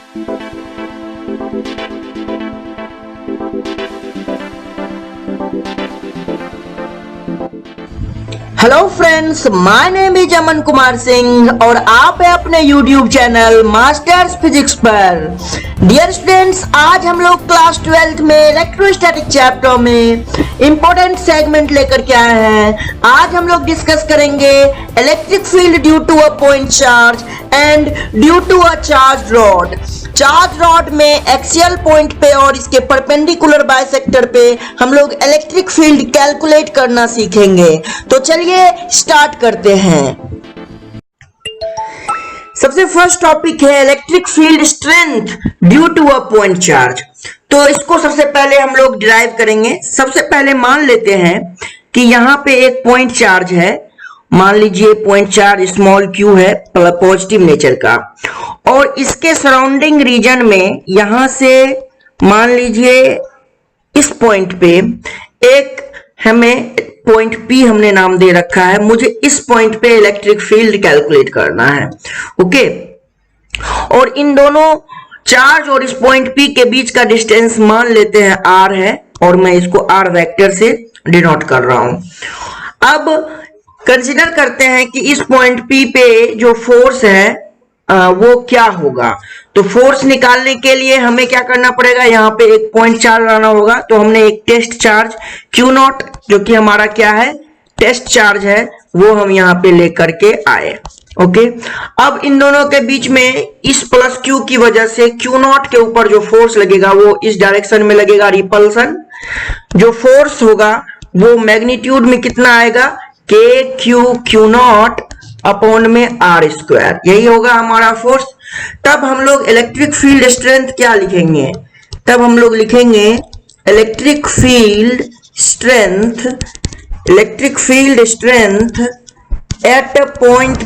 Hello friends, my name is Aman Kumar Singh और आप है अपने यूट्यूब चैनल मास्टर्स फिजिक्स पर। डियर स्टूडेंट्स, आज हम लोग क्लास 12th में इलेक्ट्रोस्टैटिक चैप्टर में इंपॉर्टेंट सेगमेंट लेकर के आए हैं। आज हम लोग डिस्कस करेंगे electric field due to a point charge and due to a charge rod. Charge rod में एक्सियल पॉइंट पे और इसके परपेंडिकुलर बाइसेक्टर पे हम लोग इलेक्ट्रिक फील्ड कैलकुलेट करना सीखेंगे। तो चलिए स्टार्ट करते हैं। सबसे फर्स्ट टॉपिक है electric field strength due to a point charge. तो इसको सबसे पहले हम लोग डिराइव करेंगे। सबसे पहले मान लेते हैं कि यहाँ पे एक पॉइंट चार्ज है। मान लीजिए पॉइंट चार्ज स्मॉल क्यू है, पॉजिटिव नेचर का, और इसके सराउंडिंग रीजन में यहां से मान लीजिए इस पॉइंट पे एक हमें पॉइंट P हमने नाम दे रखा है। मुझे इस पॉइंट पे इलेक्ट्रिक फील्ड कैलकुलेट करना है। ओके, और इन दोनों चार्ज और इस पॉइंट P के बीच का डिस्टेंस मान लेते हैं R है, और मैं इसको R वेक्टर से डिनोट कर रहा हूं। अब कंसीडर करते हैं कि इस पॉइंट P पे जो फोर्स है वो क्या होगा। तो फोर्स निकालने के लिए हमें क्या करना पड़ेगा, यहाँ पे एक पॉइंट चार्ज लाना होगा। तो हमने एक टेस्ट चार्ज Q0, जो कि हमारा क्या है, टेस्ट चार्ज है, वो हम यहाँ पे लेकर के आए। ओके, अब इन दोनों के बीच में इस प्लस Q की वजह से Q0 के ऊपर जो फोर्स लगेगा वो इस डायरेक्शन में लगेगा, रिपल्सन। जो फोर्स होगा वो मैग्नीट्यूड में कितना आएगा, Q0 अपॉन में R स्क्वायर, यही होगा हमारा फोर्स। तब हम लोग इलेक्ट्रिक फील्ड स्ट्रेंथ क्या लिखेंगे, तब हम लोग लिखेंगे electric field strength at point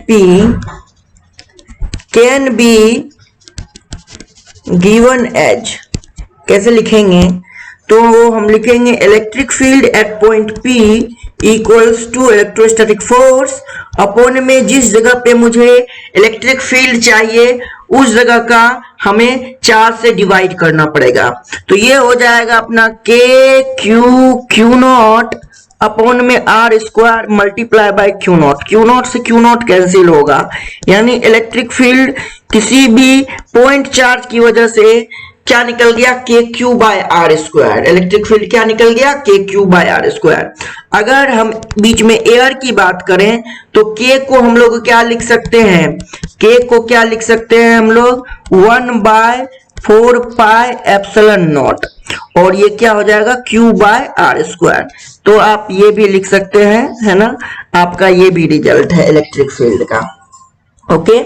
P can be given as. कैसे लिखेंगे, तो हम लिखेंगे electric field at point P equals to electrostatic force upon में जिस जगह पे मुझे इलेक्ट्रिक फील्ड चाहिए उस जगह का हमें चार्ज से डिवाइड करना पड़ेगा। तो ये हो जाएगा अपना Q0 अपॉन में R square multiply bye Q0 से Q0 कैंसिल होगा, यानी इलेक्ट्रिक फील्ड किसी भी पॉइंट चार्ज की वजह से क्या निकल गया, KQ by R square. Electric field क्या निकल गया, KQ बाय R स्क्वायर। अगर हम बीच में एयर की बात करें तो K को हम लोग क्या लिख सकते हैं, K को क्या लिख सकते हैं हम लोग, 1/4 पाई एप्सिलॉन नॉट, और ये क्या हो जाएगा, Q बाय R स्क्वायर। तो आप ये भी लिख सकते हैं, है ना, आपका ये भी रिजल्ट है इलेक्ट्रिक फील्ड का। ओके,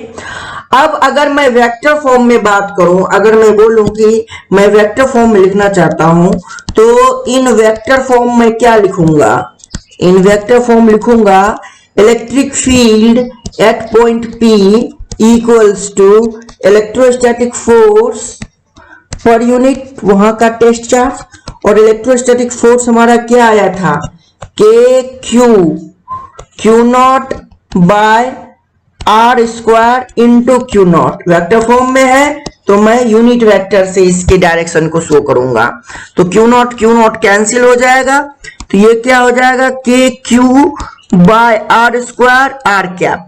अब अगर मैं वेक्टर फॉर्म में बात करूं, अगर मैं बोलूं कि मैं वेक्टर फॉर्म में लिखना चाहता हूं, तो इन वेक्टर फॉर्म में क्या लिखूंगा, इन वेक्टर फॉर्म लिखूंगा electric field at point P equals to electrostatic force per unit, वहां का टेस्ट चार्ज, और इलेक्ट्रोस्टैटिक फोर्स हमारा क्या आया था, Q0 by R square into Q0। Vector form में है तो मैं यूनिट वेक्टर से इसके डायरेक्शन को शो करूंगा। तो Q0 कैंसिल हो जाएगा, तो ये क्या हो जाएगा, KQ by R square R cap.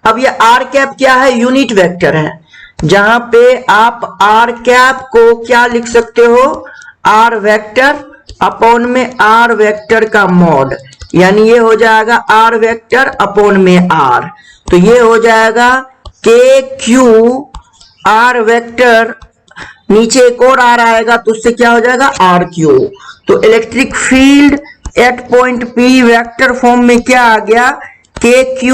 अब ये R कैप क्या है, यूनिट वेक्टर है, जहां पे आप R कैप को क्या लिख सकते हो, R वेक्टर अपॉन में R वेक्टर का मॉड, यानी ये हो जाएगा R वेक्टर अपॉन में R। तो ये हो जाएगा KQ R वेक्टर, नीचे एक और R आएगा तो उससे क्या हो जाएगा, RQ। तो electric field at point P vector form में क्या आ गया, KQ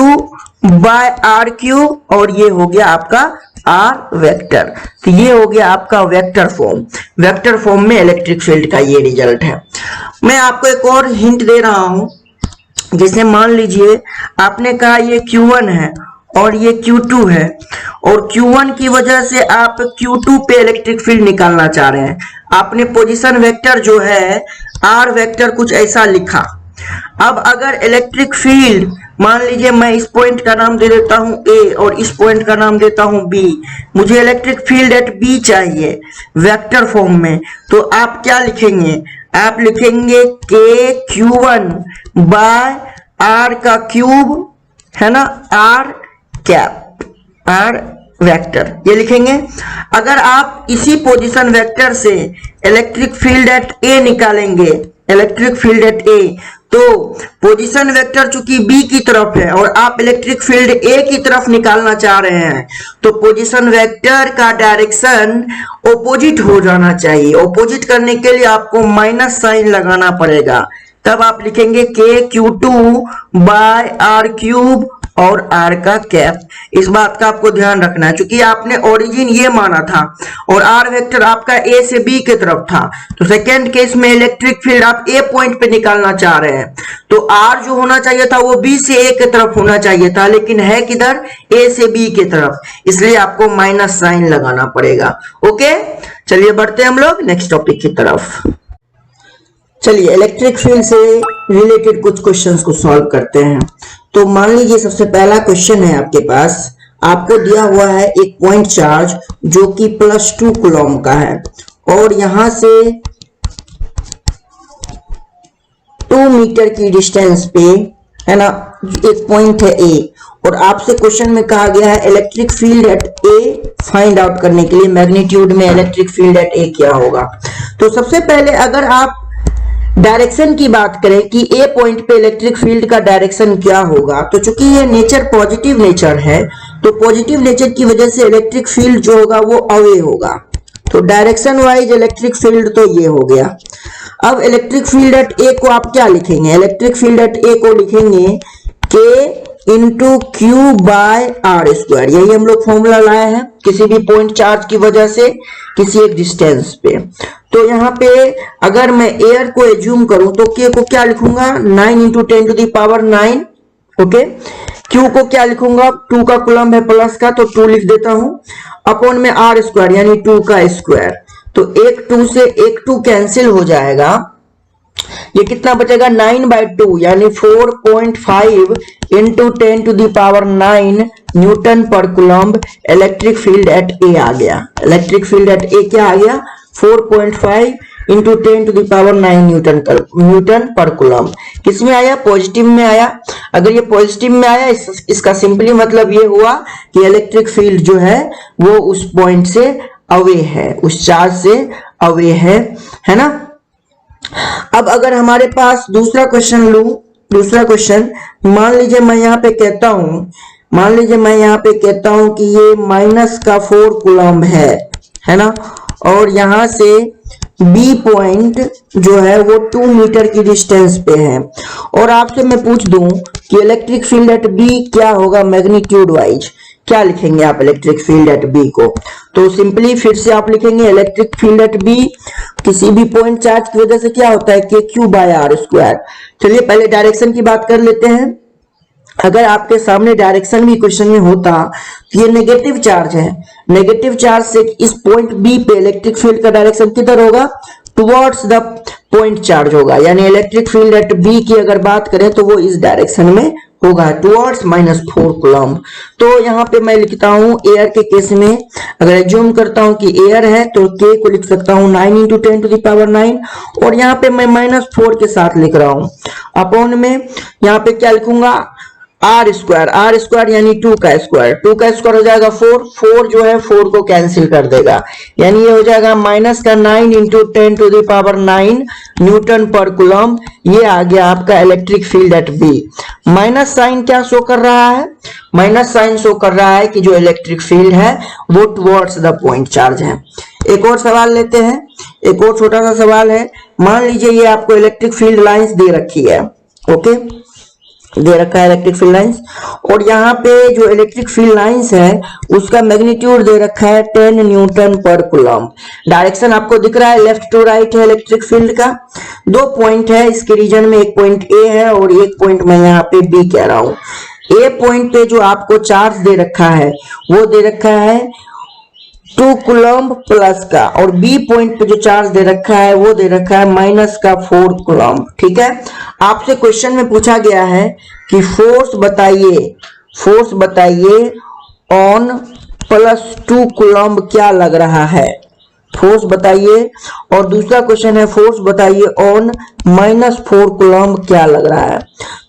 बाय RQ, और ये हो गया आपका R वेक्टर। तो ये हो गया आपका वेक्टर फॉर्म। वेक्टर फॉर्म में इलेक्ट्रिक फील्ड का ये रिजल्ट है। मैं आपको एक और हिंट दे रहा हूं, जैसे मान लीजिए आपने कहा ये Q1 है और ये Q2 है, और Q1 की वजह से आप Q2 पे इलेक्ट्रिक फील्ड निकालना चाह रहे हैं। आपने पोजीशन वेक्टर जो है R वेक्टर कुछ ऐसा लिखा। अब अगर इलेक्ट्रिक फील्ड मान लीजिए मैं इस पॉइंट का नाम दे देता हूं ए और इस पॉइंट का नाम देता हूं बी। मुझे इलेक्ट्रिक फील्ड एट बी चाहिए वेक्टर फॉर्म में, तो आप क्या लिखेंगे? आप लिखेंगे के Q1 बाय आर का क्यूब, है ना, आर कैप, आर वेक्टर, ये लिखेंगे। अगर आप इसी पोजीशन वेक्टर से इलेक्ट्रिक फील्ड एट ए निकालेंगे, इलेक्ट्रिक फील्ड एट ए, तो पोजीशन वेक्टर चूंकि बी की तरफ है और आप इलेक्ट्रिक फील्ड ए की तरफ निकालना चाह रहे हैं, तो पोजीशन वेक्टर का डायरेक्शन ऑपोजिट हो जाना चाहिए। ऑपोजिट करने के लिए आपको माइनस साइन लगाना पड़ेगा, तब आप लिखेंगे के Q2 बाय आर क्यूब और आर का कैप। इस बात का आपको ध्यान रखना है, क्योंकि आपने ओरिजिन ये माना था और आर वेक्टर आपका ए से बी की तरफ था, तो सेकेंड केस में इलेक्ट्रिक फील्ड आप ए पॉइंट पे निकालना चाह रहे हैं, तो आर जो होना चाहिए था वो बी से ए की तरफ होना चाहिए था, लेकिन है किधर? ए से बी की तरफ, इसलिए आपको माइनस साइन लगाना पड़ेगा। ओके, चलिए बढ़ते हैं हम लोग नेक्स्ट टॉपिक की तरफ। चलिए इलेक्ट्रिक फील्ड से रिलेटेड कुछ क्वेश्चंस को सॉल्व करते हैं। तो मान लीजिए सबसे पहला क्वेश्चन है आपके पास, आपको दिया हुआ है एक पॉइंट चार्ज जो कि +2 कूलम का है और यहां से 2 मीटर की डिस्टेंस पे, है ना, एक पॉइंट है ए, और आपसे क्वेश्चन में कहा गया है electric field at A find out करने के लिए मैग्नीट्यूड में इलेक्ट्रिक फील्ड एट ए क्या होगा। तो सबसे पहले अगर आप डायरेक्शन की बात करें कि ए पॉइंट पे इलेक्ट्रिक फील्ड का डायरेक्शन क्या होगा, तो चूंकि ये नेचर पॉजिटिव नेचर है, तो पॉजिटिव नेचर की वजह से इलेक्ट्रिक फील्ड जो होगा वो अवे होगा, तो डायरेक्शन वाइज इलेक्ट्रिक फील्ड तो ये हो गया। अब इलेक्ट्रिक फील्ड एट ए को आप क्या लिखेंगे? इलेक्ट्रिक फील्ड एट ए को लिखेंगे K into Q by R square. यही हम लोग फॉर्मूला लाए हैं किसी भी पॉइंट चार्ज की वजह से किसी एक डिस्टेंस पे। तो यहाँ पे अगर मैं एयर को एज्यूम करूं तो के को क्या लिखूंगा? 9 into 10 to the power 9। Okay, Q को क्या लिखूंगा? 2 का कूलम है प्लस का, तो 2 लिख देता हूं, अपॉन में आर स्क्वायर यानी 2 का स्क्वायर। तो एक 2 से एक 2 कैंसिल हो जाएगा, ये कितना बचेगा? 9/2 यानी 4.5 into 10 to the power 9 newton per coulomb electric field at A आ गया। इलेक्ट्रिक फील्ड एट ए क्या आ गया? 4.5 into 10 to the power 9 newton per coulomb. किस में आया? पॉजिटिव में आया। अगर ये पॉजिटिव में आया, इसका सिंपली मतलब ये हुआ कि इलेक्ट्रिक फील्ड जो है वो उस पॉइंट से अवे है, उस चार्ज से अवे है ना। अब अगर हमारे पास दूसरा क्वेश्चन लूं, दूसरा क्वेश्चन मान लीजिए मैं यहाँ पे कहता हूं कि ये -4 कूलम है ना, और यहां से बी पॉइंट जो है वो 2 मीटर की डिस्टेंस पे है, और आपसे मैं पूछ दूं कि इलेक्ट्रिक फील्ड एट बी क्या होगा मैग्नीट्यूड वाइज, क्या लिखेंगे आप इलेक्ट्रिक फील्ड एट बी को? तो सिंपली फिर से आप लिखेंगे इलेक्ट्रिक फील्ड एट बी किसी भी पॉइंट चार्ज की वजह से क्या होता है? K Q by R square. चलिए पहले डायरेक्शन की बात कर लेते हैं। अगर आपके सामने डायरेक्शन भी क्वेश्चन में होता, तो ये नेगेटिव चार्ज है, नेगेटिव चार्ज से इस पॉइंट बी पे इलेक्ट्रिक फील्ड का डायरेक्शन किधर होगा? टुवर्ड्स द पॉइंट चार्ज होगा, यानी इलेक्ट्रिक फील्ड एट बी की अगर बात करें तो वो इस डायरेक्शन में होगा, टुवर्ड्स -4 कूलम। तो यहाँ पे मैं लिखता हूँ एयर के केस में, अगर एज्यूम करता हूँ कि एयर है तो के को लिख सकता हूँ 9 इंटू 10 टू द पावर 9, और यहाँ पे मैं -4 के साथ लिख रहा हूँ, अपॉन में यहाँ पे क्या लिखूंगा? आर स्क्वायर यानी 2 का स्क्वायर, 2 का स्क्वायर हो जाएगा 4 जो है 4 को कैंसिल कर देगा, यानी ये हो जाएगा -9 into 10 to the power 9 newton per coulomb. ये आ गया आपका electric field at B. Minus sign क्या शो कर रहा है? माइनस साइन शो कर रहा है कि जो इलेक्ट्रिक फील्ड है वो टुवर्ड्स द पॉइंट चार्ज है। एक और सवाल लेते हैं, एक और छोटा सा सवाल है। मान लीजिए ये आपको इलेक्ट्रिक फील्ड लाइंस दे रखी है, ओके, दे रखा है इलेक्ट्रिक फील्ड लाइंस, और यहाँ पे जो इलेक्ट्रिक फील्ड लाइंस है उसका मैग्नीट्यूड दे रखा है 10 न्यूटन पर कूलम। डायरेक्शन आपको दिख रहा है लेफ्ट टू राइट है इलेक्ट्रिक फील्ड का। 2 पॉइंट है इसके रीजन में, एक पॉइंट ए है और एक पॉइंट मैं यहाँ पे बी कह रहा हूँ। ए पॉइंट पे जो आपको चार्ज दे रखा है वो दे रखा है 2 कूलम्ब प्लस का, और बी पॉइंट पे जो चार्ज दे रखा है वो दे रखा है माइनस का 4 कूलम्ब। ठीक है, आपसे क्वेश्चन में पूछा गया है कि फोर्स बताइए ऑन प्लस 2 कूलम्ब क्या लग रहा है, फोर्स बताइए। और दूसरा क्वेश्चन है फोर्स बताइए ऑन माइनस 4 कूलम्ब क्या लग रहा है।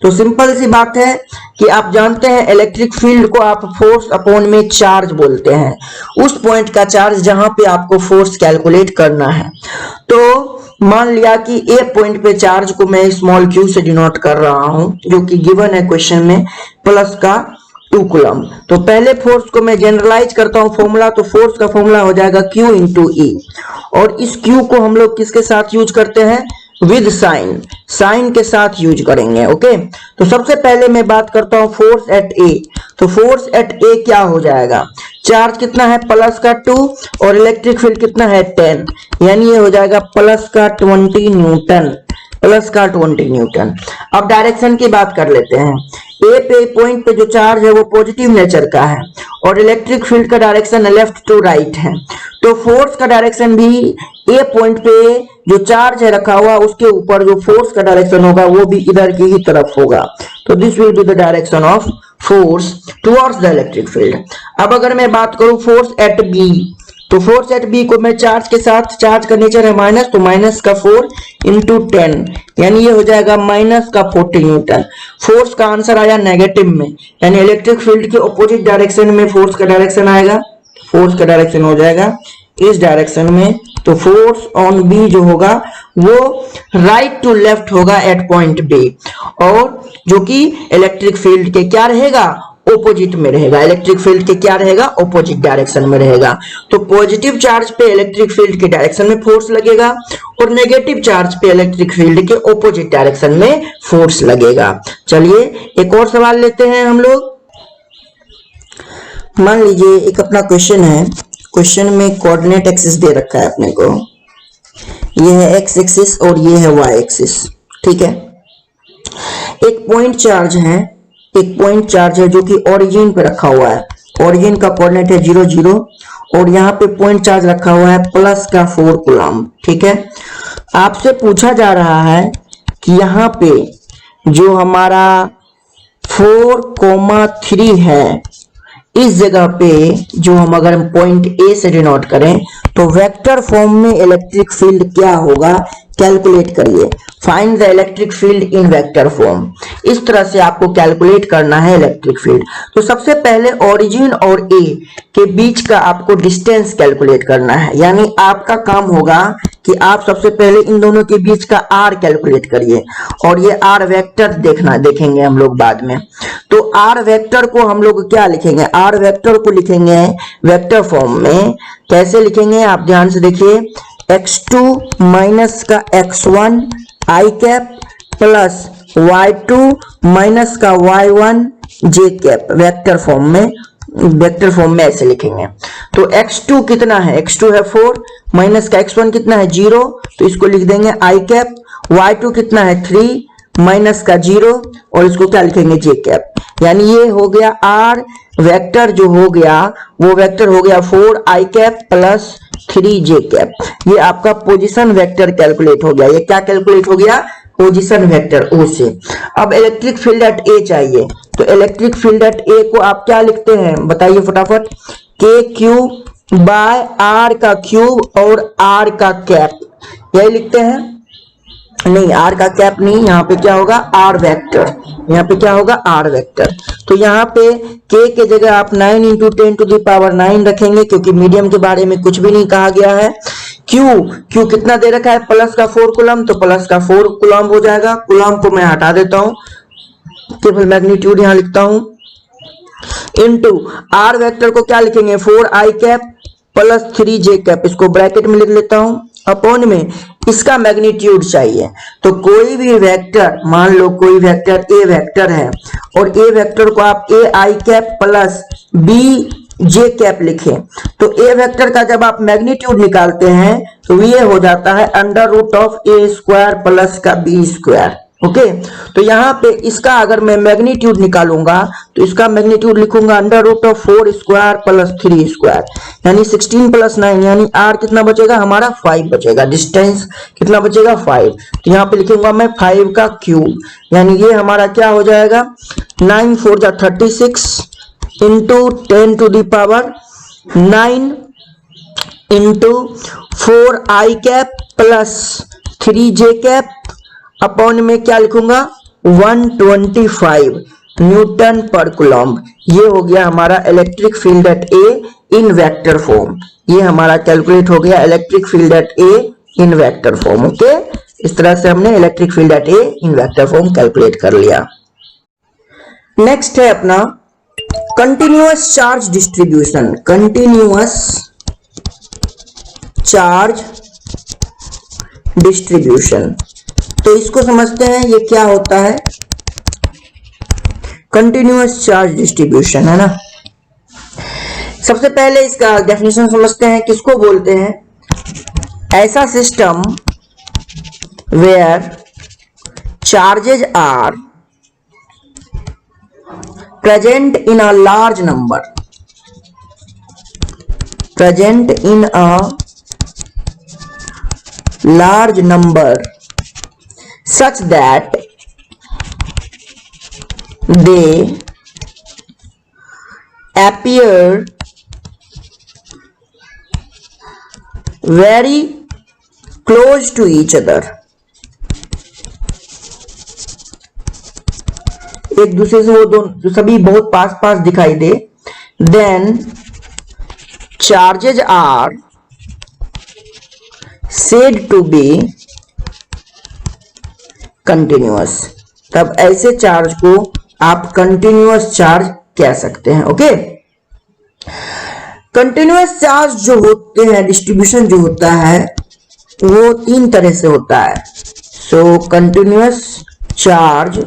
तो सिंपल सी बात है कि आप जानते हैं इलेक्ट्रिक फील्ड को आप फोर्स अपॉन में चार्ज बोलते हैं, उस पॉइंट का चार्ज जहां पे आपको फोर्स कैलकुलेट करना है। तो मान लिया कि ए पॉइंट पे चार्ज को मैं स्मॉल क्यू से डिनोट कर रहा हूं, जो कि गिवन है क्वेश्चन में, प्लस का 2 कूलम्ब। तो पहले फोर्स को मैं जनरलाइज करता हूं फॉर्मूला, तो फोर्स का फॉर्मूला हो जाएगा Q इंटू ई, और इस Q को हम लोग किसके साथ यूज करते हैं, विद साइन के साथ यूज करेंगे। ओके, तो सबसे पहले मैं बात करता हूं फोर्स एट ए। तो फोर्स एट ए क्या हो जाएगा, चार्ज कितना है प्लस का 2 और इलेक्ट्रिक फील्ड कितना है 10, यानी ये हो जाएगा प्लस का 20 न्यूटन, प्लस का 20 न्यूटन। अब डायरेक्शन की बात कर लेते हैं। ए पे पॉइंट पे जो चार्ज है वो पॉजिटिव नेचर का है और इलेक्ट्रिक फील्ड का डायरेक्शन लेफ्ट टू राइट है, तो फोर्स का डायरेक्शन भी ए पॉइंट पे जो चार्ज है रखा हुआ उसके ऊपर जो फोर्स का डायरेक्शन होगा वो भी इधर की ही तरफ होगा। तो this will be the direction of force towards the electric field. अब अगर मैं बात करूं फोर्स एट बी, तो फोर्स एट बी को मैं चार्ज के साथ, चार्ज का नेचर है माइनस, तो माइनस का 4 इंटू 10, यानी ये हो जाएगा माइनस का 40 न्यूटन। फोर्स का आंसर आया नेगेटिव में, यानी इलेक्ट्रिक फील्ड के ऑपोजिट डायरेक्शन में फोर्स का डायरेक्शन आएगा, फोर्स का डायरेक्शन हो जाएगा इस डायरेक्शन में। तो फोर्स ऑन बी जो होगा वो राइट टू लेफ्ट होगा एट पॉइंट बी, और जो कि इलेक्ट्रिक फील्ड के क्या रहेगा, ऑपोजिट में रहेगा। इलेक्ट्रिक फील्ड के क्या रहेगा, ऑपोजिट डायरेक्शन में रहेगा। तो पॉजिटिव चार्ज पे इलेक्ट्रिक फील्ड के डायरेक्शन में फोर्स लगेगा और नेगेटिव चार्ज पे इलेक्ट्रिक फील्ड के ऑपोजिट डायरेक्शन में फोर्स लगेगा। चलिए एक और सवाल लेते हैं हम लोग। मान लीजिए एक अपना क्वेश्चन है, क्वेश्चन में कोऑर्डिनेट एक्सिस दे रखा है अपने को, ये है एक्स एक्सिस और ये है वाई एक्सिस। ठीक है, एक पॉइंट चार्ज है जो कि ओरिजिन पे रखा हुआ है, ओरिजिन का कोऑर्डिनेट है 0 0, और यहाँ पे पॉइंट चार्ज रखा हुआ है प्लस का 4 कूलम्ब। ठीक है, आपसे पूछा जा रहा है कि यहाँ पे जो हमारा 4,3 है, इस जगह पे जो हम अगर पॉइंट ए से डिनोट करें तो वेक्टर फॉर्म में इलेक्ट्रिक फील्ड क्या होगा, कैलकुलेट करिए। Find the electric field in vector form, इस तरह से आपको कैलकुलेट करना है इलेक्ट्रिक फील्ड। तो सबसे पहले ओरिजिन और ए के बीच का आपको डिस्टेंस कैलकुलेट करना है, यानी आपका काम होगा कि आप सबसे पहले इन दोनों के बीच का आर कैलकुलेट करिए, और ये आर वेक्टर देखेंगे हम लोग बाद में। तो आर वेक्टर को हम लोग क्या लिखेंगे, आर वेक्टर को लिखेंगे वेक्टर फॉर्म में। कैसे लिखेंगे आप ध्यान से देखिए, x2 माइनस का x1 आई कैप प्लस y2 माइनस का y1 जे कैप, वेक्टर फॉर्म में ऐसे लिखेंगे। तो x2 कितना है, x2 है 4, माइनस का x1 कितना है 0, तो इसको लिख देंगे आई कैप। y2 कितना है 3, माइनस का 0, और इसको क्या लिखेंगे जे कैप। यानी ये हो गया आर वेक्टर जो हो गया वो वेक्टर हो गया 4 I cap plus 3 J cap. ये आपका पोजीशन वेक्टर कैलकुलेट हो गया। ये क्या कैलकुलेट हो गया, पोजीशन वेक्टर ओ से। अब इलेक्ट्रिक फील्ड एट ए चाहिए, तो इलेक्ट्रिक फील्ड एट ए को आप क्या लिखते हैं बताइए फटाफट, के क्यूब बाय आर का क्यूब और आर का कैप, यही लिखते हैं। नहीं, आर का कैप नहीं, यहाँ पे क्या होगा आर वेक्टर, यहाँ पे क्या होगा आर वेक्टर। तो यहाँ पे के के जगह आप 9 इंटू 10 टू द पावर 9 रखेंगे, क्योंकि मीडियम के बारे में कुछ भी नहीं कहा गया है। क्यू कितना दे रखा है प्लस का 4 कूलम्ब, तो प्लस का 4 कूलम्ब हो जाएगा। कूलम्ब को मैं हटा देता हूँ, केवल मैग्नीट्यूड यहाँ लिखता हूँ, इनटू आर वेक्टर को क्या लिखेंगे 4 I cap plus 3 J cap, इसको ब्रैकेट में लिख लेता हूँ, अपॉन में इसका मैग्नीट्यूड चाहिए। तो कोई भी वेक्टर, मान लो कोई वेक्टर ए वेक्टर है और ए वेक्टर को आप a i cap plus b j cap लिखें, तो ए वेक्टर का जब आप मैग्नीट्यूड निकालते हैं तो ये हो जाता है under root of A square plus का बी स्क्वायर। ओके तो यहाँ पे इसका अगर मैं मैग्नीट्यूड निकालूंगा तो इसका मैग्नीट्यूड लिखूंगा under root of 4 square plus 3 square यानी 16 प्लस 9 यानी r कितना बचेगा हमारा 5 बचेगा। डिस्टेंस कितना बचेगा 5। तो यहाँ पे लिखूंगा मैं 5 का क्यूब यानी ये हमारा क्या हो जाएगा 9 4 जा 36 into 10 to the power 9 into 4 I cap plus 3 J cap upon में क्या लिखूंगा 125 न्यूटन पर कूलम्ब। ये हो गया हमारा electric field at A in vector form. ये हमारा कैलकुलेट हो गया electric field at A in vector form. Okay इस तरह से हमने electric field at A in vector form calculate कर लिया। नेक्स्ट है अपना continuous charge distribution. Continuous charge distribution तो इसको समझते हैं ये क्या होता है। कंटिन्यूअस चार्ज डिस्ट्रीब्यूशन है ना। सबसे पहले इसका डेफिनेशन समझते हैं किसको बोलते हैं। ऐसा system where charges are present in a large number such that they appear very close to each other। एक दूसरे से वो दोनों सभी बहुत पास पास दिखाई दे। then charges are said to be continuous. तब ऐसे चार्ज को आप कंटिन्यूअस चार्ज कह सकते हैं। ओके कंटिन्यूअस चार्ज जो होते हैं डिस्ट्रीब्यूशन जो होता है वो तीन तरह से होता है। So continuous charge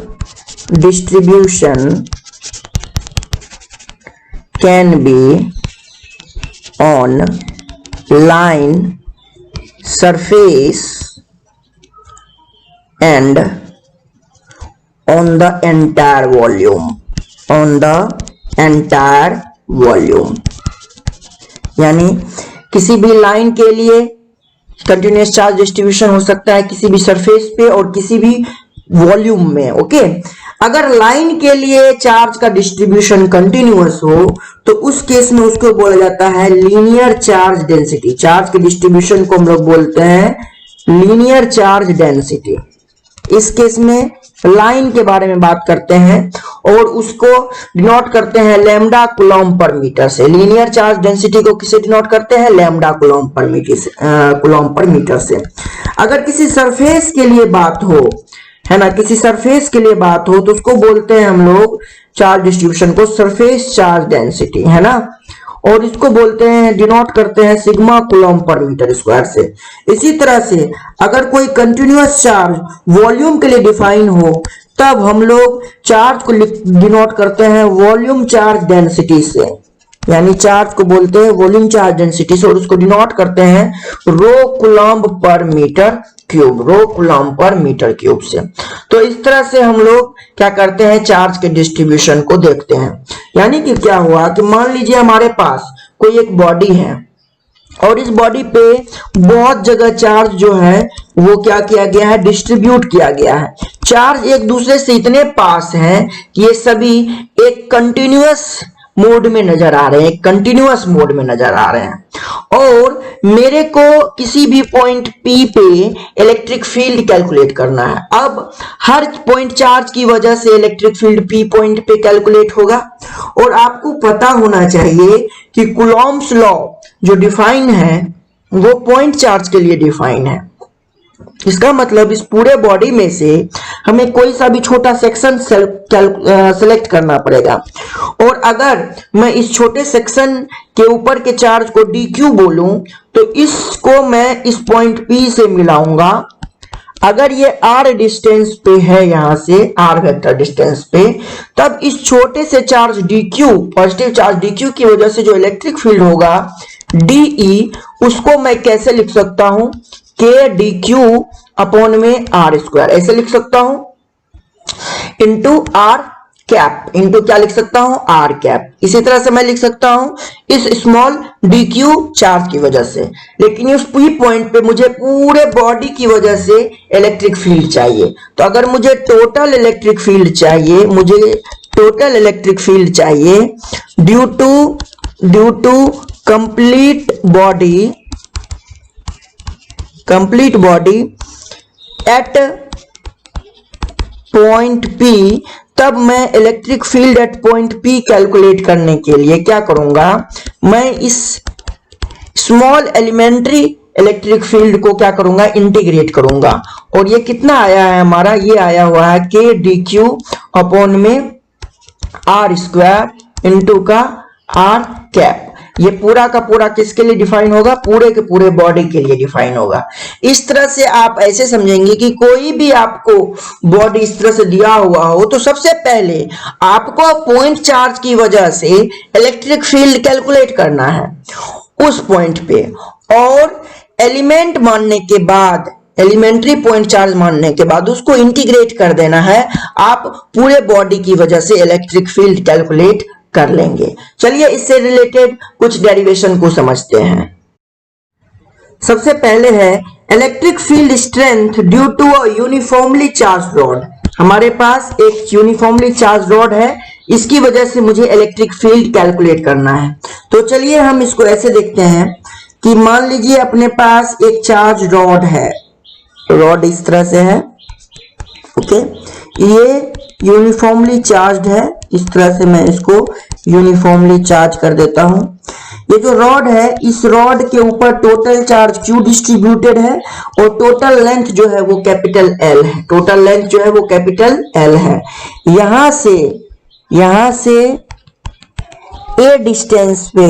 distribution can be on line surface and on the entire volume यानी किसी भी लाइन के लिए कंटिन्यूअस चार्ज डिस्ट्रीब्यूशन हो सकता है किसी भी सरफेस पे और किसी भी वॉल्यूम में। ओके अगर लाइन के लिए चार्ज का डिस्ट्रीब्यूशन कंटिन्यूअस हो तो उस केस में उसको बोला जाता है लीनियर चार्ज डेंसिटी। चार्ज के डिस्ट्रीब्यूशन को हम लोग बोलते हैं लीनियर चार्ज डेंसिटी। इस केस में लाइन के बारे में बात करते हैं और उसको डिनोट करते हैं लैम्डा कूलम्ब पर मीटर से। लीनियर चार्ज डेंसिटी को किसे डिनोट करते हैं लैम्डा कूलम्ब पर मीटर से। अगर किसी सरफेस के लिए बात हो है ना किसी सरफेस के लिए बात हो तो उसको बोलते हैं हम लोग चार्ज डिस्ट्रीब्यूशन को सरफेस चार्ज डेंसिटी है ना और इसको बोलते हैं डिनोट करते हैं सिग्मा कूलम्ब पर मीटर स्क्वायर से। इसी तरह से अगर कोई कंटिन्यूअस चार्ज वॉल्यूम के लिए डिफाइन हो तब हम लोग चार्ज को डिनोट करते हैं वॉल्यूम चार्ज डेंसिटी से यानी चार्ज को बोलते हैं वॉल्यूम चार्ज डेंसिटी से और उसको डिनोट करते हैं रो कूलम्ब पर मीटर क्यूब से। तो इस तरह से हम लोग क्या करते हैं चार्ज के डिस्ट्रीब्यूशन को देखते हैं। यानी कि क्या हुआ कि मान लीजिए हमारे पास कोई एक बॉडी है और इस बॉडी पे बहुत जगह चार्ज जो है वो क्या किया गया है डिस्ट्रीब्यूट किया गया है। चार्ज एक दूसरे से इतने पास हैं कि ये सभी एक कंटिन्यूअस मोड में नजर आ रहे हैं कंटिन्यूअस मोड में नजर आ रहे हैं और मेरे को किसी भी पॉइंट P पे इलेक्ट्रिक फील्ड कैलकुलेट करना है। अब हर पॉइंट चार्ज की वजह से इलेक्ट्रिक फील्ड P पॉइंट पे कैलकुलेट होगा और आपको पता होना चाहिए कि कूलॉम्स लॉ जो डिफाइन है वो पॉइंट चार्ज के लिए डिफाइन है। इसका मतलब इस पूरे बॉडी में से हमें कोई सा भी छोटा सेक्शन सेलेक्ट करना पड़ेगा और अगर मैं इस छोटे सेक्शन के ऊपर के चार्ज को dq बोलूं तो इसको मैं इस पॉइंट P से मिलाऊंगा। अगर ये r डिस्टेंस पे है यहां से r वेक्टर डिस्टेंस पे तब इस छोटे से charge dq positive charge dq की वजह से जो इलेक्ट्रिक फील्ड होगा dE उसको मैं कैसे लिख सकता हूं k dq अपॉन में r स्क्वायर ऐसे लिख सकता हूं इंटू आर कैप, इंटू क्या लिख सकता हूं, आर कैप। इसी तरह से मैं लिख सकता हूं इस स्मॉल डी क्यू चार्ज की वजह से। लेकिन इस पूरी पॉइंट पे मुझे पूरे बॉडी की वजह से इलेक्ट्रिक फील्ड चाहिए। तो अगर मुझे टोटल इलेक्ट्रिक फील्ड चाहिए, मुझे टोटल इलेक्ट्रिक फील्ड चाहिए due to complete body at point P, तब मैं electric field at point P calculate करने के लिए क्या करूंगा, मैं इस स्मॉल एलिमेंट्री इलेक्ट्रिक फील्ड को क्या करूंगा, इंटीग्रेट करूंगा। और ये कितना आया है हमारा, ये आया हुआ है k डी क्यू अपॉन में आर स्क्वायर इंटू का आर कैप। ये पूरा का पूरा किसके लिए डिफाइन होगा, पूरे के पूरे बॉडी के लिए डिफाइन होगा। इस तरह से आप ऐसे समझेंगे कि कोई भी आपको बॉडी इस तरह से दिया हुआ हो तो सबसे पहले आपको पॉइंट चार्ज की वजह से इलेक्ट्रिक फील्ड कैलकुलेट करना है उस पॉइंट पे, और एलिमेंट मानने के बाद, एलिमेंट्री पॉइंट चार्ज मानने के बाद उसको इंटीग्रेट कर देना है। आप पूरे बॉडी की वजह से इलेक्ट्रिक फील्ड कैलकुलेट कर लेंगे। चलिए इससे रिलेटेड कुछ डेरिवेशन को समझते हैं। सबसे पहले है electric field strength due to a uniformly charge rod. हमारे पास एक यूनिफॉर्मली चार्ज रॉड है, इसकी वजह से मुझे इलेक्ट्रिक फील्ड कैलकुलेट करना है। तो चलिए हम इसको ऐसे देखते हैं कि मान लीजिए अपने पास एक चार्ज रॉड है, रॉड इस तरह से है, ओके, ये यूनिफॉर्मली चार्ज्ड है। इस तरह से मैं इसको यूनिफॉर्मली चार्ज कर देता हूं। ये जो रॉड है, इस रॉड के ऊपर टोटल चार्ज Q डिस्ट्रीब्यूटेड है और टोटल लेंथ जो है वो कैपिटल L है, टोटल लेंथ जो है वो कैपिटल L है। यहां से A डिस्टेंस पे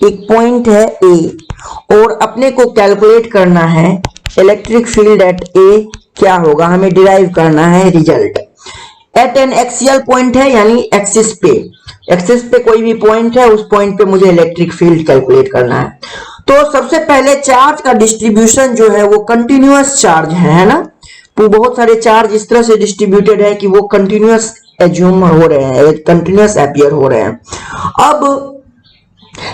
एक पॉइंट है A, और अपने को कैलकुलेट करना है इलेक्ट्रिक फील्ड एट A क्या होगा, हमें डिराइव करना है result. At an axial point है, यानी एक्सिस पे कोई भी पॉइंट है, उस पॉइंट पे मुझे इलेक्ट्रिक फील्ड कैलकुलेट करना है। तो सबसे पहले चार्ज का डिस्ट्रीब्यूशन जो है वो कंटिन्यूअस चार्ज है ना, तो बहुत सारे चार्ज इस तरह से डिस्ट्रीब्यूटेड है कि वो कंटिन्यूअस एज्यूम हो रहे हैं, कंटिन्यूअस अपीयर हो रहे हैं। अब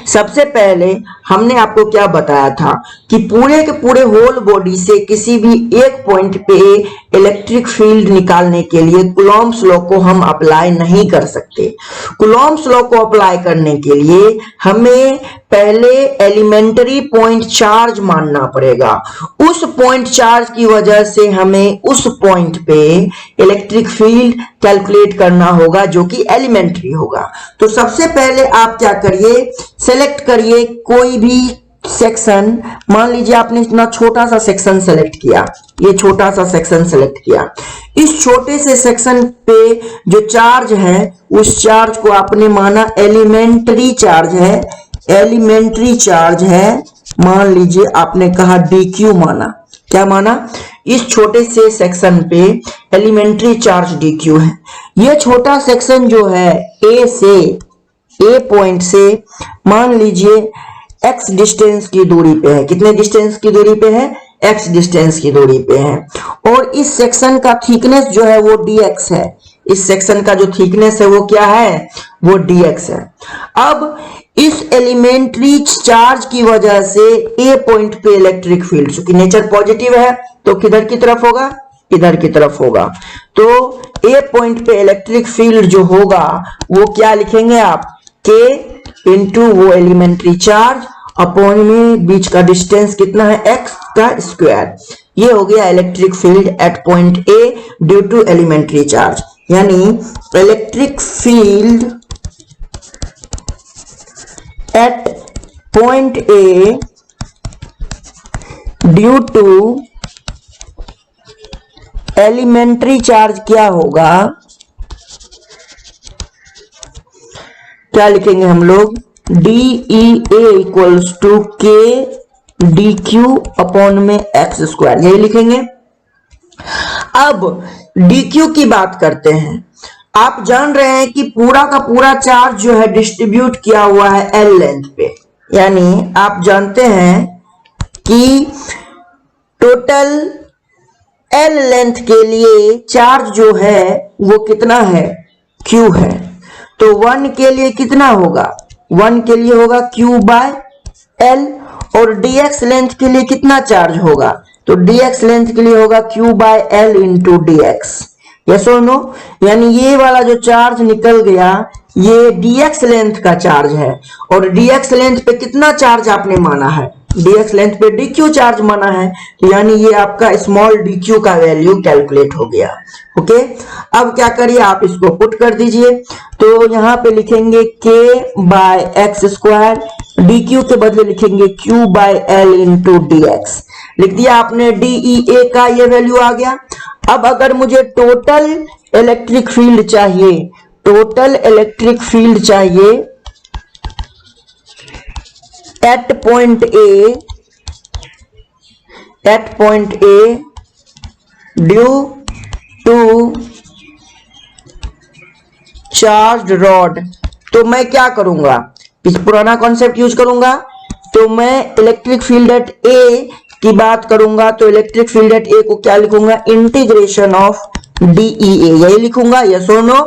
सबसे पहले हमने आपको क्या बताया था कि पूरे के पूरे होल बॉडी से किसी भी एक पॉइंट पे इलेक्ट्रिक फील्ड निकालने के लिए कूलॉम्स लॉ को हम अप्लाई नहीं कर सकते। कूलॉम्स लॉ को अप्लाई करने के लिए हमें पहले एलिमेंट्री पॉइंट चार्ज मानना पड़ेगा। उस पॉइंट चार्ज की वजह से हमें उस पॉइंट पे इलेक्ट्रिक फील्ड कैलकुलेट करना होगा जो कि एलिमेंट्री होगा। तो सबसे पहले आप क्या करिए, सेलेक्ट करिए कोई भी सेक्शन। मान लीजिए आपने इतना छोटा सा सेक्शन सेलेक्ट किया, ये छोटा सा सेक्शन सेलेक्ट किया। इस छोटे से सेक्शन पे जो चार्ज है उस चार्ज को आपने माना एलिमेंट्री चार्ज है, एलिमेंट्री चार्ज है। मान लीजिए आपने कहा dq माना, क्या माना, इस छोटे से सेक्शन पे एलिमेंट्री चार्ज dq है। ये छोटा सेक्शन जो है A पॉइंट से मान लीजिए x डिस्टेंस की दूरी पे है। कितने डिस्टेंस की दूरी पे है, x डिस्टेंस की दूरी पे है। और इस सेक्शन का थिकनेस जो है वो dx है। इस सेक्शन का जो थिकनेस है वो क्या है, वो dx है। अब इस एलिमेंट्री चार्ज की वजह से A पॉइंट पे इलेक्ट्रिक फील्ड, क्योंकि नेचर पॉजिटिव है तो किधर की तरफ होगा, इधर की तरफ होगा। तो A पॉइंट पे इलेक्ट्रिक फील्ड जो होगा वो क्या लिखेंगे आप, K इंटू वो एलिमेंट्री चार्ज अपॉन में बीच का डिस्टेंस कितना है, x का स्क्वायर। ये हो गया electric field at point A due to elementary charge. यानी electric field at point A due to elementary charge क्या होगा, क्या लिखेंगे हम लोग, DEA equals to K DQ upon में x स्क्वायर, यही लिखेंगे। अब DQ की बात करते हैं। आप जान रहे हैं कि पूरा का पूरा चार्ज जो है डिस्ट्रीब्यूट किया हुआ है L लेंथ पे, यानी आप जानते हैं कि टोटल L लेंथ के लिए चार्ज जो है वो कितना है, Q है। तो 1 के लिए कितना होगा, 1 के लिए होगा Q बाय L। और dx लेंथ के लिए कितना चार्ज होगा, तो dx लेंथ के लिए होगा Q by L into dx। Yes और नो, यानी ये वाला जो चार्ज निकल गया ये dx लेंथ का चार्ज है। और dx लेंथ पे कितना चार्ज आपने माना है, dx लेंथ पे dq चार्ज माना है, तो यानी ये आपका स्मॉल dq का वैल्यू कैलकुलेट हो गया। ओके, अब क्या करिए, आप इसको पुट कर दीजिए। तो यहाँ पे लिखेंगे k by x square, dq के बदले लिखेंगे q by l into dx। लिख दिया आपने, dEA का ये वैल्यू आ गया। अब अगर मुझे टोटल इलेक्ट्रिक फील्ड चाहिए, टोटल इलेक्ट्रिक फील्ड चाहिए at point A due to charge rod, तो मैं क्या करूंगा, इस पुराना कॉन्सेप्ट यूज करूंगा। तो मैं इलेक्ट्रिक फील्ड एट ए की बात करूंगा, तो इलेक्ट्रिक फील्ड एट ए को क्या लिखूंगा, इंटीग्रेशन ऑफ डीईए, यही लिखूंगा। यस और नो,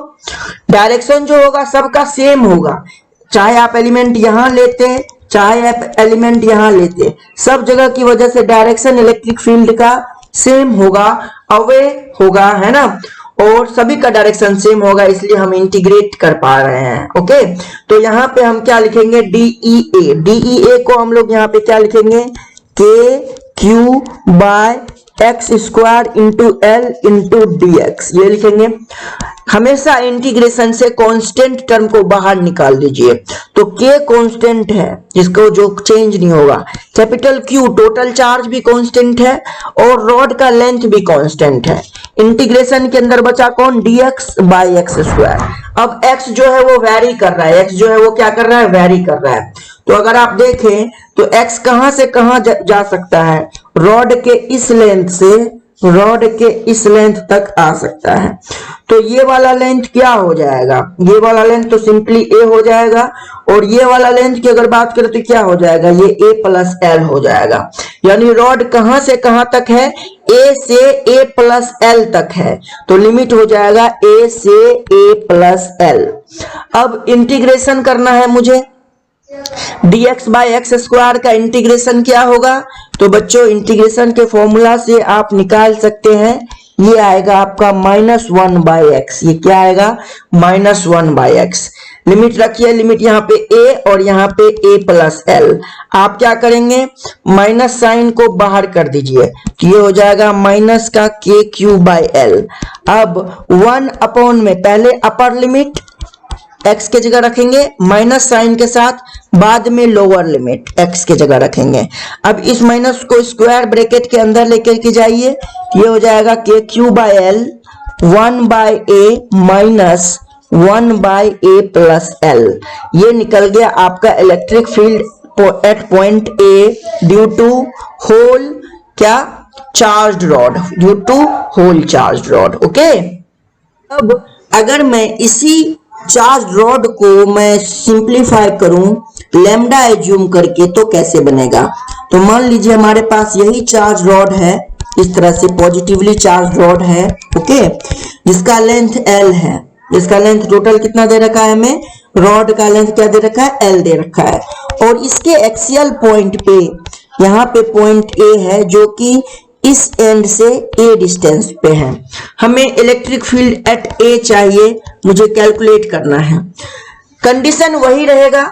डायरेक्शन जो होगा सबका सेम होगा, चाहे आप एलिमेंट यहां लेते चाहे आप एलिमेंट यहां लेते, सब जगह की वजह से डायरेक्शन इलेक्ट्रिक फील्ड का सेम होगा, अवे होगा, है ना, और सभी का डायरेक्शन सेम होगा, इसलिए हम इंटीग्रेट कर पा रहे हैं। ओके, तो यहाँ पे हम क्या लिखेंगे, डीईए, डीईए को हम लोग यहाँ पे क्या लिखेंगे, K Q by x square into L into D X, ये लिखेंगे। हमेशा इंटीग्रेशन से कांस्टेंट टर्म को बाहर निकाल दीजिए। तो के कांस्टेंट है जिसको जो चेंज नहीं होगा, कैपिटल क्यू टोटल चार्ज भी कांस्टेंट है और रॉड का लेंथ भी कांस्टेंट है। इंटीग्रेशन के अंदर बचा कौन, dx बाई एक्स स्क्वायर। अब x जो है वो वैरी कर रहा है, x जो है वो क्या कर रहा है, वैरी कर रहा है। तो अगर आप देखें तो x कहां से कहां जा सकता है, रॉड के इस लेंथ से रॉड के इस लेंथ तक आ सकता है। तो ये वाला लेंथ क्या हो जाएगा, ये वाला लेंथ तो सिंपली a हो जाएगा, और ये वाला लेंथ की अगर बात करें तो क्या हो जाएगा, ये a प्लस एल हो जाएगा। यानी रॉड कहां से कहां तक है, a से a प्लस एल तक है, तो लिमिट हो जाएगा a से a प्लस एल। अब इंटीग्रेशन करना है मुझे, dx बाई एक्स स्क्वायर का इंटीग्रेशन क्या होगा, तो बच्चों इंटीग्रेशन के फॉर्मूला से आप निकाल सकते हैं, ये आएगा आपका -1 बाई एक्स। ये क्या आएगा, -1 बाई एक्स। लिमिट रखिए, लिमिट यहाँ पे a और यहाँ पे a प्लस एल। आप क्या करेंगे, माइनस साइन को बाहर कर दीजिए, तो ये हो जाएगा माइनस का के क्यू बाई एल। अब 1 अपॉन में पहले अपर लिमिट x के जगह रखेंगे माइनस साइन के साथ, बाद में लोअर लिमिट x के जगह रखेंगे। अब इस माइनस को स्क्वायर ब्रैकेट के अंदर लेकर के जाइए, ये हो जाएगा के Q by l 1 by a minus 1 by a plus l. ये निकल गया आपका electric field at point A due to whole क्या, charge rod, due to whole charge rod. Okay, अब अगर मैं इसी चार्ज रॉड को मैं सिंप्लीफाई करूं लैम्डा एज्यूम करके, तो कैसे बनेगा। तो मान लीजिए हमारे पास यही चार्ज रॉड है, इस तरह से पॉजिटिवली चार्ज रॉड है, ओके, जिसका लेंथ L है, जिसका लेंथ टोटल कितना दे रखा है हमें, रॉड का लेंथ क्या दे रखा है, L दे रखा है। और इसके एक्सियल पॉइंट पे यहाँ पे पॉइंट A है जो कि इस एंड से a डिस्टेंस पे है। हमें इलेक्ट्रिक फील्ड एट a चाहिए, मुझे कैलकुलेट करना है। कंडीशन वही रहेगा,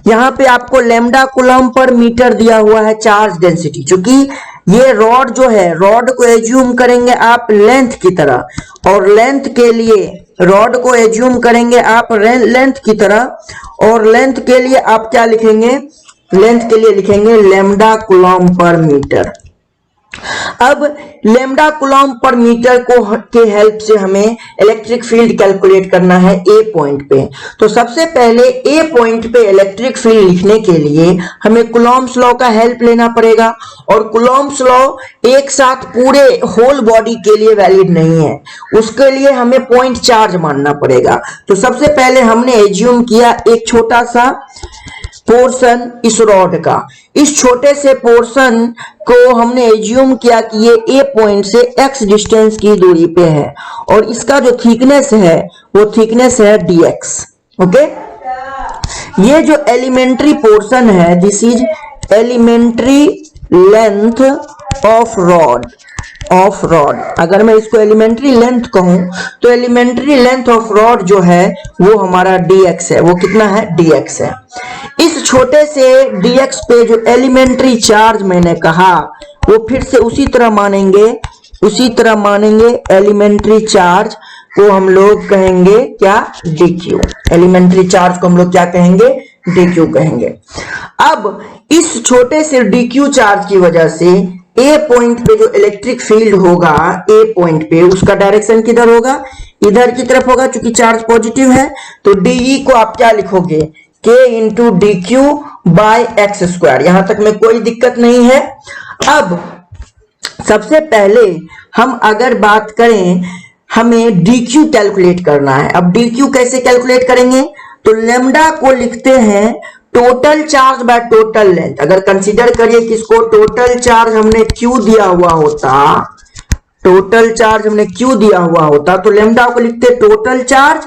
यहाँ पे आपको लैम्डा कूलम्ब पर मीटर दिया हुआ है चार्ज डेंसिटी, क्योंकि ये रॉड जो है, रॉड को एज्यूम करेंगे आप लेंथ की तरह, और लेंथ के लिए रॉड को एज्यूम करेंगे आप लेंथ की तरह, और लेंथ के लिए आप क्या लिखेंगे, लेंथ के लिए लिखेंगे लैम्डा कूलम्ब पर मीटर। अब लैम्डा कूलम्ब पर मीटर को के हेल्प से हमें इलेक्ट्रिक फील्ड कैलकुलेट करना है ए पॉइंट पे। तो सबसे पहले ए पॉइंट पे इलेक्ट्रिक फील्ड लिखने के लिए हमें कूलम्ब्स लॉ का हेल्प लेना पड़ेगा, और कूलम्ब्स लॉ एक साथ पूरे होल बॉडी के लिए वैलिड नहीं है, उसके लिए हमें पॉइंट चार्ज मानना पड़ेगा। तो सबसे पहले हमने एज्यूम किया एक छोटा सा पोर्शन इस रॉड का, इस छोटे से पोर्शन को हमने एज्यूम किया कि ये ए पॉइंट से एक्स डिस्टेंस की दूरी पे है और इसका जो थिकनेस है वो थिकनेस है dx। ओके, ये जो एलिमेंट्री पोर्शन है, this is elementary length of rod. अगर मैं इसको एलिमेंट्री लेंथ कहूं तो एलिमेंट्री लेंथ ऑफ रॉड जो है वो हमारा dx है। वो कितना है? dx है। इस छोटे से dx पे जो एलिमेंट्री चार्ज मैंने कहा वो फिर से उसी तरह मानेंगे एलिमेंट्री चार्ज को हम लोग कहेंगे क्या? dq। एलिमेंट्री चार्ज को हम लोग क्या कहेंगे? dq कहेंगे। अब इस छोटे से dq चार्ज की वजह से ए पॉइंट पे जो इलेक्ट्रिक फील्ड होगा, ए पॉइंट पे उसका डायरेक्शन किधर होगा? इधर की तरफ होगा, क्योंकि चार्ज पॉजिटिव है। तो डीई को आप क्या लिखोगे? k into D Q by x square. यहां तक में कोई दिक्कत नहीं है। अब सबसे पहले हम अगर बात करें, हमें dq कैलकुलेट करना है। अब dq कैसे कैलकुलेट करेंगे? तो लेमडा को लिखते हैं total charge by total length. अगर कंसीडर करिए कि इसको टोटल चार्ज हमने q दिया हुआ होता, तो लेमडा को लिखते total charge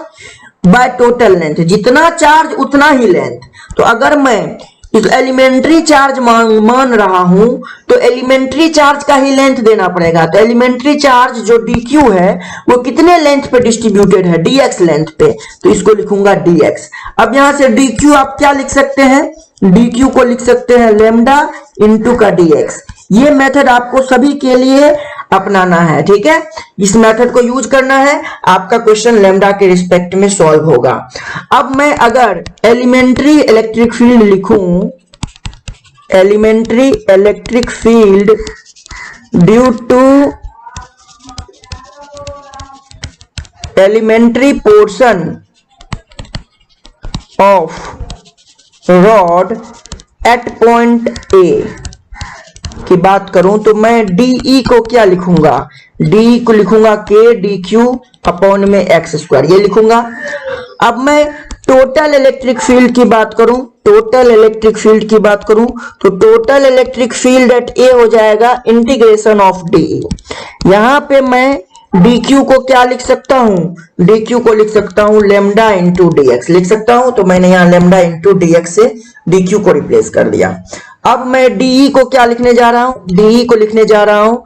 by total length. जितना चार्ज उतना ही लेंथ। तो अगर मैं इस एलिमेंट्री चार्ज मान रहा हूं तो एलिमेंट्री चार्ज का ही लेंथ देना पड़ेगा। तो एलिमेंट्री चार्ज जो dq है वो कितने लेंथ पे डिस्ट्रीब्यूटेड है? dx लेंथ पे। तो इसको लिखूंगा dx। अब यहां से dq आप क्या लिख सकते हैं? dq को लिख सकते हैं लेमडा इंटू का dx। ये मेथड आपको सभी के लिए अपनाना है, ठीक है? इस मेथड को यूज करना है, आपका क्वेश्चन लेमडा के रिस्पेक्ट में सॉल्व होगा। अब मैं अगर एलिमेंट्री इलेक्ट्रिक फील्ड लिखूं, elementary electric field due to elementary portion of rod at point A की बात करूं तो मैं डीई को क्या लिखूंगा? डीई को लिखूंगा के डी क्यू अपॉन में एक्स स्क्वायर, ये लिखूंगा। अब मैं टोटल इलेक्ट्रिक फील्ड की बात करूं तो टोटल इलेक्ट्रिक फील्ड एट ए हो जाएगा इंटीग्रेशन ऑफ डीई। यहां पे मैं dq को क्या लिख सकता हूं? dq को लिख सकता हूं लेमडा इंटू dx लिख सकता हूं। तो मैंने यहां लेमडा इंटू dx से dq को रिप्लेस कर दिया। अब मैं de को क्या लिखने जा रहा हूं? de को लिखने जा रहा हूं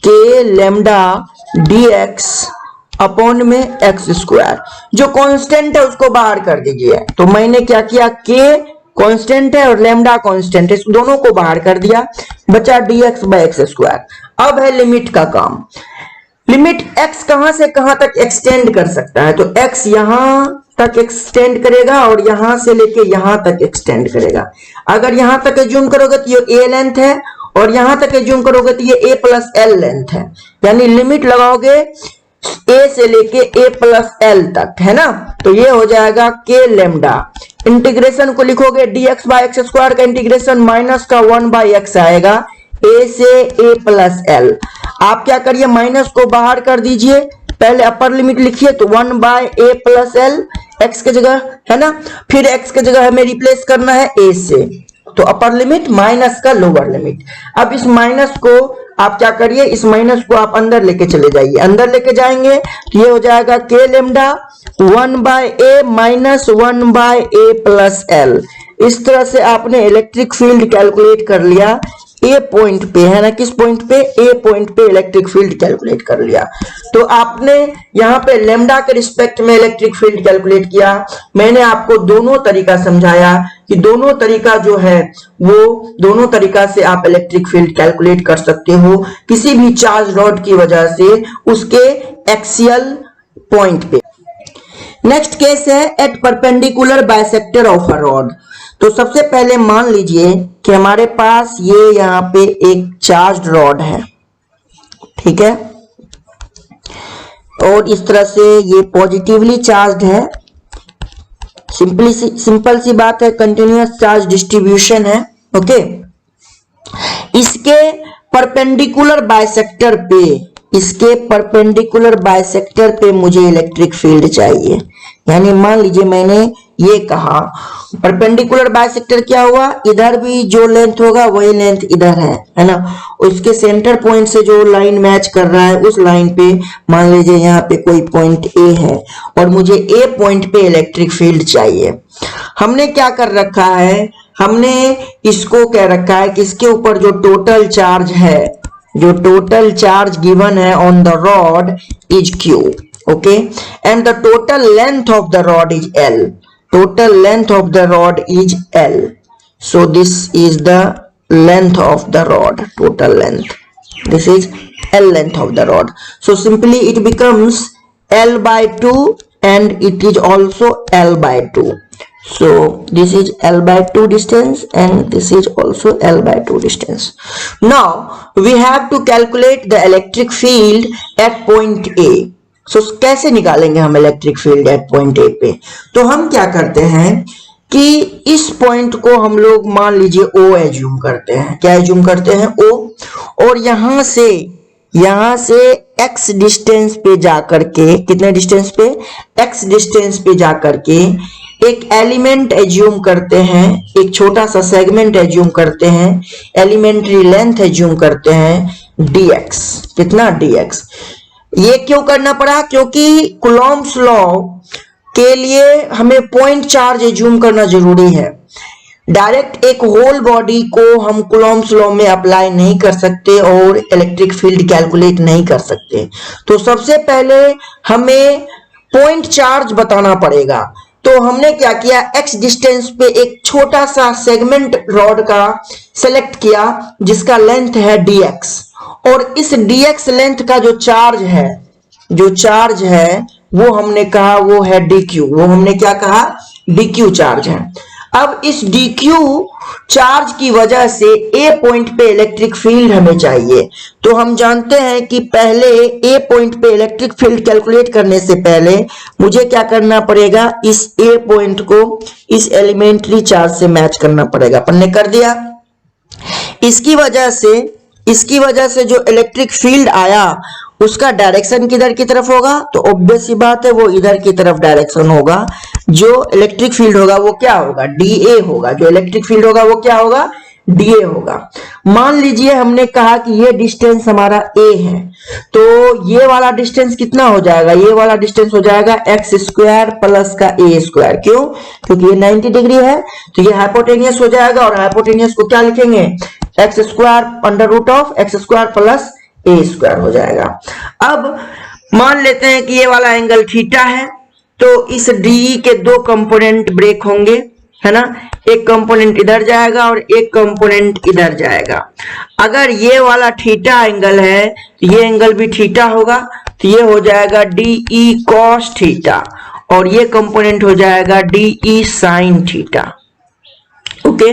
k लेमडा dx अपॉन में एक्स स्क्वायर। जो कांस्टेंट है उसको बाहर कर दीजिए। तो मैंने क्या किया? k कांस्टेंट है और लेमडा कांस्टेंट है, इस दोनों को बाहर कर दिया, बचा dx बाय एक्स स्क्वायर। अब है लिमिट का काम। लिमिट x कहां से कहां तक एक्सटेंड कर सकता है? तो x यहां तक एक्सटेंड करेगा और यहां से लेके यहां तक एक्सटेंड करेगा। अगर यहां तक एज्यूम करोगे तो ये a लेंथ है और यहां तक एज्यूम करोगे तो ये a प्लस एल लेंथ है। यानी लिमिट लगाओगे a से लेके a प्लस एल तक, है ना? तो ये हो जाएगा k लेमडा। इंटीग्रेशन को लिखोगे dx बाय एक्स स्क्वायर का इंटीग्रेशन माइनस का 1 बाय x आएगा a से a प्लस एल। आप क्या करिए? माइनस को बाहर कर दीजिए, पहले अपर लिमिट लिखिए तो 1 by a plus L x के जगह, है ना? फिर x के जगह हमें रिप्लेस करना है a से, तो अपर लिमिट माइनस का लोअर लिमिट। अब इस माइनस को आप क्या करिए? इस माइनस को आप अंदर लेके चले जाइए। अंदर लेके जाएंगे तो ये हो जाएगा k lambda 1 by a minus 1 by a plus L. इस तरह से आपने इलेक्ट्रिक फील्ड कैलकुलेट कर लिया ए पॉइंट पे, है ना? किस पॉइंट पे? ए पॉइंट पे इलेक्ट्रिक फील्ड कैलकुलेट कर लिया। तो आपने यहाँ पे लेमडा के रिस्पेक्ट में इलेक्ट्रिक फील्ड कैलकुलेट किया। मैंने आपको दोनों तरीका समझाया कि दोनों तरीका जो है वो दोनों तरीका से आप इलेक्ट्रिक फील्ड कैलकुलेट कर सकते हो किसी भी चार्ज रॉड की वजह से उसके एक्सियल पॉइंट पे। नेक्स्ट केस है at perpendicular bisector of a rod. तो सबसे पहले मान लीजिए कि हमारे पास ये यहाँ पे एक चार्ज रॉड है, ठीक है? और इस तरह से ये पॉजिटिवली चार्ज है। सिंपल सी बात है, कंटिन्यूअस चार्ज डिस्ट्रीब्यूशन है, ओके? इसके परपेंडिकुलर बाइसेक्टर पे इसके परपेंडिकुलर बाइसेक्टर पे मुझे इलेक्ट्रिक फील्ड चाहिए। यानी मान लीजिए मैंने ये कहा परपेंडिकुलर बाइसेक्टर क्या हुआ, इधर भी जो लेंथ होगा वही लेंथ इधर है ना। उसके सेंटर पॉइंट से जो लाइन मैच कर रहा है उस लाइन पे मान लीजिए यहाँ पे कोई पॉइंट ए है और मुझे ए पॉइंट पे इलेक्ट्रिक फील्ड चाहिए। हमने क्या कर रखा है, हमने इसको कह रखा है कि इसके ऊपर जो टोटल चार्ज है, जो टोटल चार्ज गिवन है on the rod is Q, okay, and the total length of the rod is L. Total length of the rod is L. So this is the length of the rod, total length. This is L length of the rod. So simply it becomes L by 2 and it is also L by 2. So this is L by 2 distance and this is also L by 2 distance. Now we have to calculate the electric field at point A. So कैसे निकालेंगे हम electric field at point ए पे? तो हम क्या करते हैं कि इस पॉइंट को हम लोग मान लीजिए O एज्यूम करते हैं। क्या एज्यूम करते हैं? O। और यहां से x डिस्टेंस पे जाकर के, कितने डिस्टेंस पे? x डिस्टेंस पे जाकर के एक एलिमेंट एज्यूम करते हैं, एक छोटा सा सेगमेंट एज्यूम करते हैं, एलिमेंट्री लेंथ एज्यूम करते हैं dx। कितना? dx। ये क्यों करना पड़ा? क्योंकि कूलॉम्स लॉ के लिए हमें पॉइंट चार्ज एज्यूम करना जरूरी है। डायरेक्ट एक होल बॉडी को हम कूलॉम्स लॉ में अप्लाई नहीं कर सकते और इलेक्ट्रिक फील्ड कैलकुलेट नहीं कर सकते। तो सबसे पहले हमें पॉइंट चार्ज बताना पड़ेगा। तो हमने क्या किया, x डिस्टेंस पे एक छोटा सा सेगमेंट रॉड का सेलेक्ट किया जिसका लेंथ है dx, और इस dx लेंथ का जो चार्ज है वो हमने कहा वो है dq। वो हमने क्या कहा? dq चार्ज है। अब इस dq चार्ज की वजह से a पॉइंट पे इलेक्ट्रिक फील्ड हमें चाहिए। तो हम जानते हैं कि पहले a पॉइंट पे इलेक्ट्रिक फील्ड कैलकुलेट करने से पहले मुझे क्या करना पड़ेगा, इस a पॉइंट को इस एलिमेंट्री चार्ज से मैच करना पड़ेगा। अपन ने कर दिया। इसकी वजह से जो इलेक्ट्रिक फील्ड आया उसका डायरेक्शन किधर की तरफ होगा? तो ऑब्वियस सी बात है वो इधर की तरफ डायरेक्शन होगा। जो इलेक्ट्रिक फील्ड होगा वो क्या होगा? डीए होगा। जो इलेक्ट्रिक फील्ड होगा वो क्या होगा? डीए होगा। मान लीजिए हमने कहा कि ये डिस्टेंस हमारा ए है, तो ये वाला डिस्टेंस कितना हो जाएगा? ये वाला डिस्टेंस हो जाएगा एक्स स्क्वायर प्लस का ए स्क्वायर। क्यों? क्योंकि ये 90 डिग्री है, तो ये हाइपोटेनियस हो जाएगा। और हाइपोटेनियस को क्या लिखेंगे? X square under root of X square plus A square हो जाएगा। अब मान लेते हैं कि ये वाला एंगल थीटा है, तो इस डी के दो कंपोनेंट ब्रेक होंगे, है ना। एक कंपोनेंट इधर जाएगा और एक कंपोनेंट इधर जाएगा। अगर ये वाला थीटा एंगल है तो ये एंगल भी थीटा होगा, तो ये हो जाएगा डी ई कॉस थीटा, और ये कंपोनेंट हो जाएगा D E sine theta. Okay,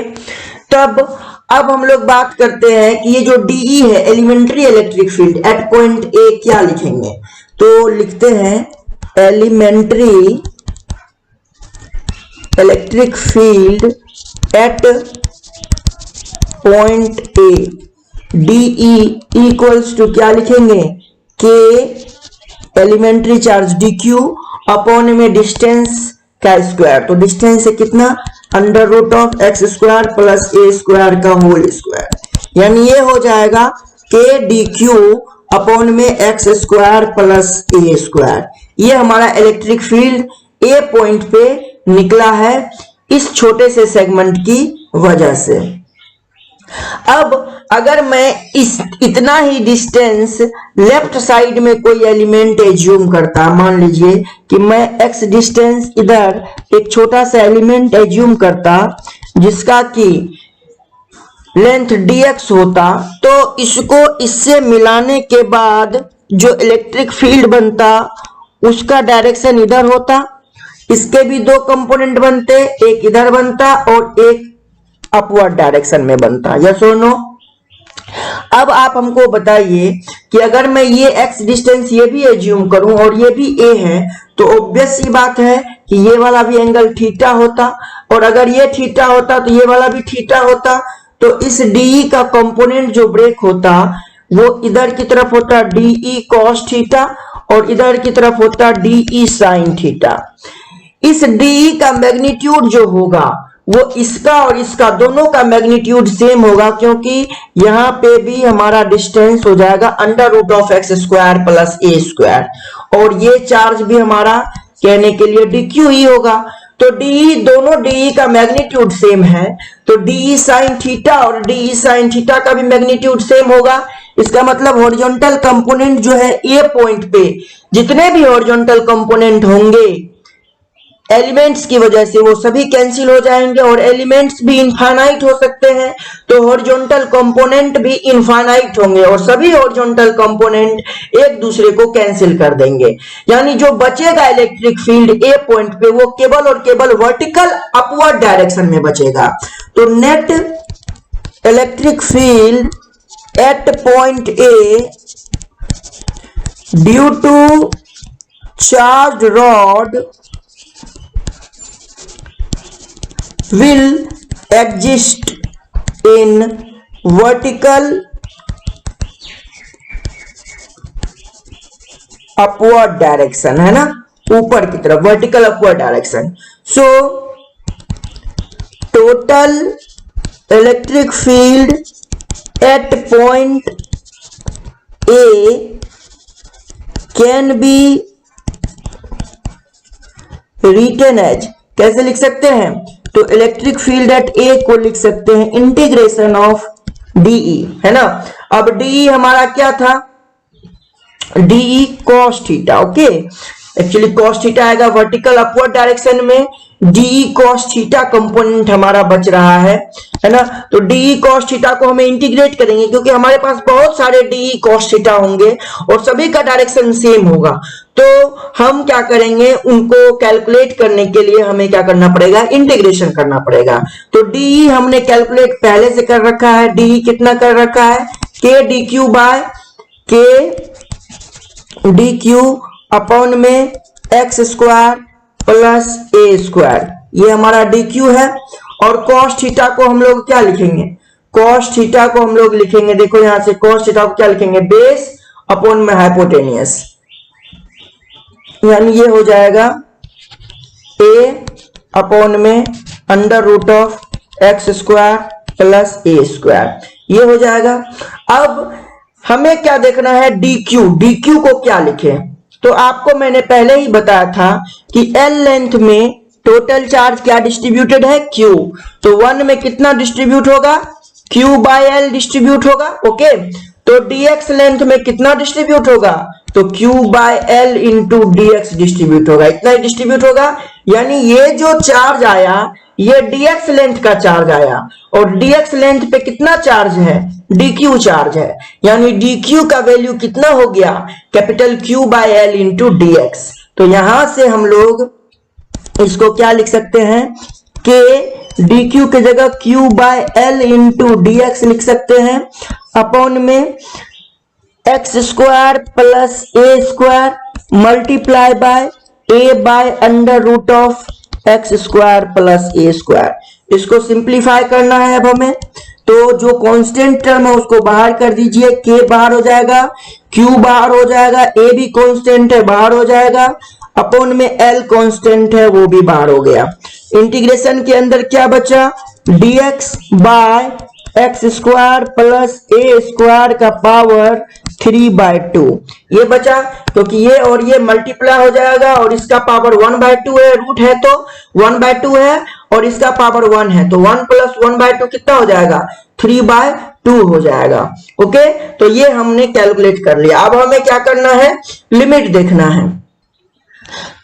तब अब हम लोग बात करते हैं कि ये जो डीई है elementary electric field at point A, क्या लिखेंगे? तो लिखते हैं elementary electric field at point A, DE equals to क्या लिखेंगे? K elementary charge dq upon में डिस्टेंस का स्क्वायर। तो डिस्टेंस है कितना? Under root of X square plus A square का होल स्क्वायर। यानी ये हो जाएगा के डी क्यू अपॉन में एक्स स्क्वायर प्लस ए स्क्वायर। ये हमारा इलेक्ट्रिक फील्ड ए पॉइंट पे निकला है इस छोटे से सेगमेंट की वजह से। अब अगर मैं इतना ही डिस्टेंस लेफ्ट साइड में कोई एलिमेंट एज्यूम करता, मान लीजिए कि मैं x डिस्टेंस इधर एक छोटा सा एलिमेंट एज्यूम करता जिसका कि लेंथ dx होता, तो इसको इससे मिलाने के बाद जो इलेक्ट्रिक फील्ड बनता उसका डायरेक्शन इधर होता। इसके भी दो कंपोनेंट बनते, एक इधर बनता और एक अपवर्ड डायरेक्शन में बनता। यस और नो? अब आप हमको बताइए कि अगर मैं ये x डिस्टेंस ये भी एज्यूम करूं और ये भी a है, तो ऑब्वियस सी बात है कि ये वाला भी एंगल थीटा होता, और अगर ये थीटा होता तो ये वाला भी थीटा होता। तो इस डी का कंपोनेंट जो ब्रेक होता वो इधर की तरफ होता है DE cos थीटा और इधर की तरफ होता है DE sin थीटा। इस DE का मैग्नीट्यूड जो होगा वो इसका और इसका दोनों का मैग्नीट्यूड सेम होगा, क्योंकि यहाँ पे भी हमारा डिस्टेंस हो जाएगा under root of X square plus A square, और ये चार्ज भी हमारा कहने के लिए DQ ही होगा। तो DE दोनों DE का मैग्नीट्यूड सेम है, तो DE sin थीटा और DE sin थीटा का भी मैग्नीट्यूड सेम होगा। इसका मतलब हॉरिजॉन्टल कंपोनेंट जो है ए पॉइंट पे जितने भी हॉरिजॉन्टल कंपोनेंट होंगे एलिमेंट्स की वजह से वो सभी कैंसिल हो जाएंगे, और एलिमेंट्स भी इनफाइनाइट हो सकते हैं तो हॉरिजॉन्टल कंपोनेंट भी इनफाइनाइट होंगे और सभी हॉरिजॉन्टल कंपोनेंट एक दूसरे को कैंसिल कर देंगे। यानी जो बचेगा इलेक्ट्रिक फील्ड ए पॉइंट पे वो केवल और केवल वर्टिकल अपवर्ड डायरेक्शन में बचेगा। तो net electric field at point A due to charge rod will exist in vertical upward direction, है ना, ऊपर की तरफ vertical upward direction। So total electric field at point A can be written as, कैसे लिख सकते हैं, तो इलेक्ट्रिक फील्ड एट ए को लिख सकते हैं इंटीग्रेशन ऑफ DE, है ना। अब DE हमारा क्या था, DE cos theta, okay. Actually cos theta आएगा वर्टिकल अपवर्ड डायरेक्शन में, DE cos थीटा कंपोनेंट हमारा बच रहा है ना। तो DE cos थीटा को हमें इंटीग्रेट करेंगे क्योंकि हमारे पास बहुत सारे DE cos थीटा होंगे और सभी का डायरेक्शन सेम होगा। तो हम क्या करेंगे, उनको कैलकुलेट करने के लिए हमें क्या करना पड़ेगा, इंटीग्रेशन करना पड़ेगा। तो DE हमने कैलकुलेट पहले से कर रखा है, DE कितना कर रखा है, K DQ by K DQ upon में एक्स स्क्वायर प्लस ए स्क्वायर, ये हमारा DQ है। और cos थीटा को हम लोग क्या लिखेंगे, cos थीटा को हम लोग लिखेंगे, देखो यहां से cos थीटा को क्या लिखेंगे, बेस अपॉन में हाइपोटेनियस, यानी ये हो जाएगा a अपॉन में under root of X square plus A square, ये हो जाएगा। अब हमें क्या देखना है, DQ को क्या लिखें, तो आपको मैंने पहले ही बताया था कि L लेंथ में टोटल चार्ज क्या डिस्ट्रीब्यूटेड है, Q, तो 1 में कितना डिस्ट्रीब्यूट होगा, Q बाय L डिस्ट्रीब्यूट होगा, ओके। तो dx लेंथ में कितना डिस्ट्रीब्यूट होगा, तो Q by L into dx distribute होगा, इतना ही डिस्ट्रीब्यूट होगा। यानी ये जो चार्ज आया ये dx लेंथ का चार्ज आया, और dx लेंथ पे कितना चार्ज है, dq चार्ज है, यानी dq का वैल्यू कितना हो गया, capital Q by L into dx। तो यहां से हम लोग इसको क्या लिख सकते हैं, k dq की जगह Q by L into dx लिख सकते हैं, अपॉन में X square plus A square multiply by A by under root of X square plus A square. इसको सिंप्लीफाई करना है अब हमें, तो जो कांस्टेंट टर्म है उसको बाहर कर दीजिए, के बाहर हो जाएगा, क्यू बाहर हो जाएगा, ए भी कांस्टेंट है बाहर हो जाएगा, अपॉन में एल कांस्टेंट है वो भी बाहर हो गया। इंटीग्रेशन के अंदर क्या बचा, dx by x square plus A square का पावर 3/2 ये बचा, क्योंकि ये और ये मल्टीप्लाई हो जाएगा और इसका पावर 1/2 है, रूट है तो 1/2 है और इसका पावर 1 है, तो 1 प्लस 1/2 कितना हो जाएगा, 3/2 हो जाएगा, ओके। तो ये हमने कैलकुलेट कर लिया। अब हमें क्या करना है, लिमिट देखना है।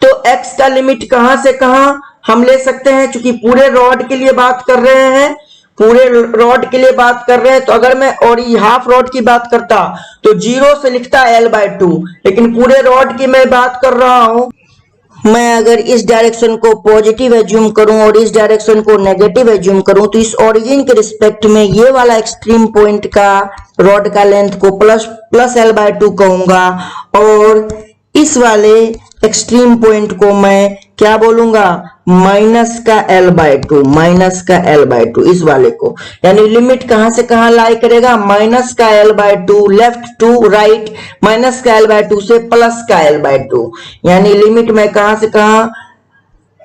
तो x का लिमिट कहां से कहां हम ले सकते हैं, क्योंकि पूरे रॉड के लिए बात कर रहे हैं, पूरे रॉड के लिए बात कर रहे हैं। तो अगर मैं और हाफ रॉड की बात करता तो 0 से लिखता L/2, लेकिन पूरे रॉड की मैं बात कर रहा हूं। मैं अगर इस डायरेक्शन को पॉजिटिव एज्यूम करूं और इस डायरेक्शन को नेगेटिव एज्यूम करूं तो इस ओरिजिन के रिस्पेक्ट में ये वाला एक्सट्रीम पॉइंट का रॉड का लेंथ को प्लस L/2 कहूंगा, और इस वाले एक्सट्रीम पॉइंट को मैं क्या बोलूंगा, माइनस का एल बाय टू, माइनस का एल बाय टू, इस वाले को। यानी लिमिट कहां से कहां लाई करेगा, माइनस का L by two, left to right, minus का एल बाय टू से प्लस का एल बाय टू। यानी लिमिट मैं कहां से कहां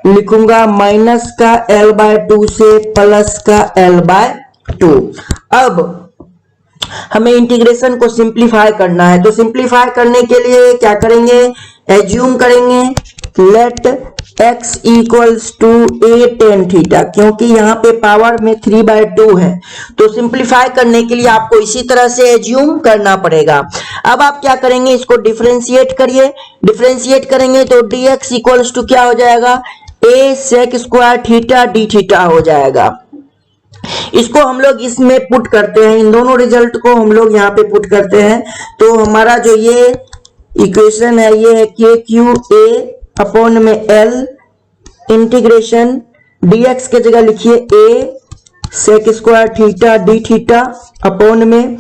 लिखूंगा, माइनस का एल बाय टू से प्लस का एल बाय टू। अब हमें इंटीग्रेशन को सिंप्लीफाई करना है, तो सिंप्लीफाई करने के लिए क्या करेंगे, एज्यूम करेंगे let x equals to a tan theta, क्योंकि यहाँ पे पावर में 3/2 है, तो सिंप्लीफाई करने के लिए आपको इसी तरह से एज्यूम करना पड़ेगा। अब आप क्या करेंगे, इसको डिफरेंशिएट करिए, डिफरेंशिएट करेंगे तो dx इक्वल्स टू क्या हो जाएगा, a sec square theta d theta हो जाएगा। इसको हम लोग इसमें पुट करते हैं, इन दोनों रिजल्ट को हम लोग यहाँ पे पुट करते हैं, तो हमारा जो ये इक्वेशन है ये है के क्यू ए अपॉन में एल इंटीग्रेशन dx के जगह लिखिए a sec square theta d theta upon में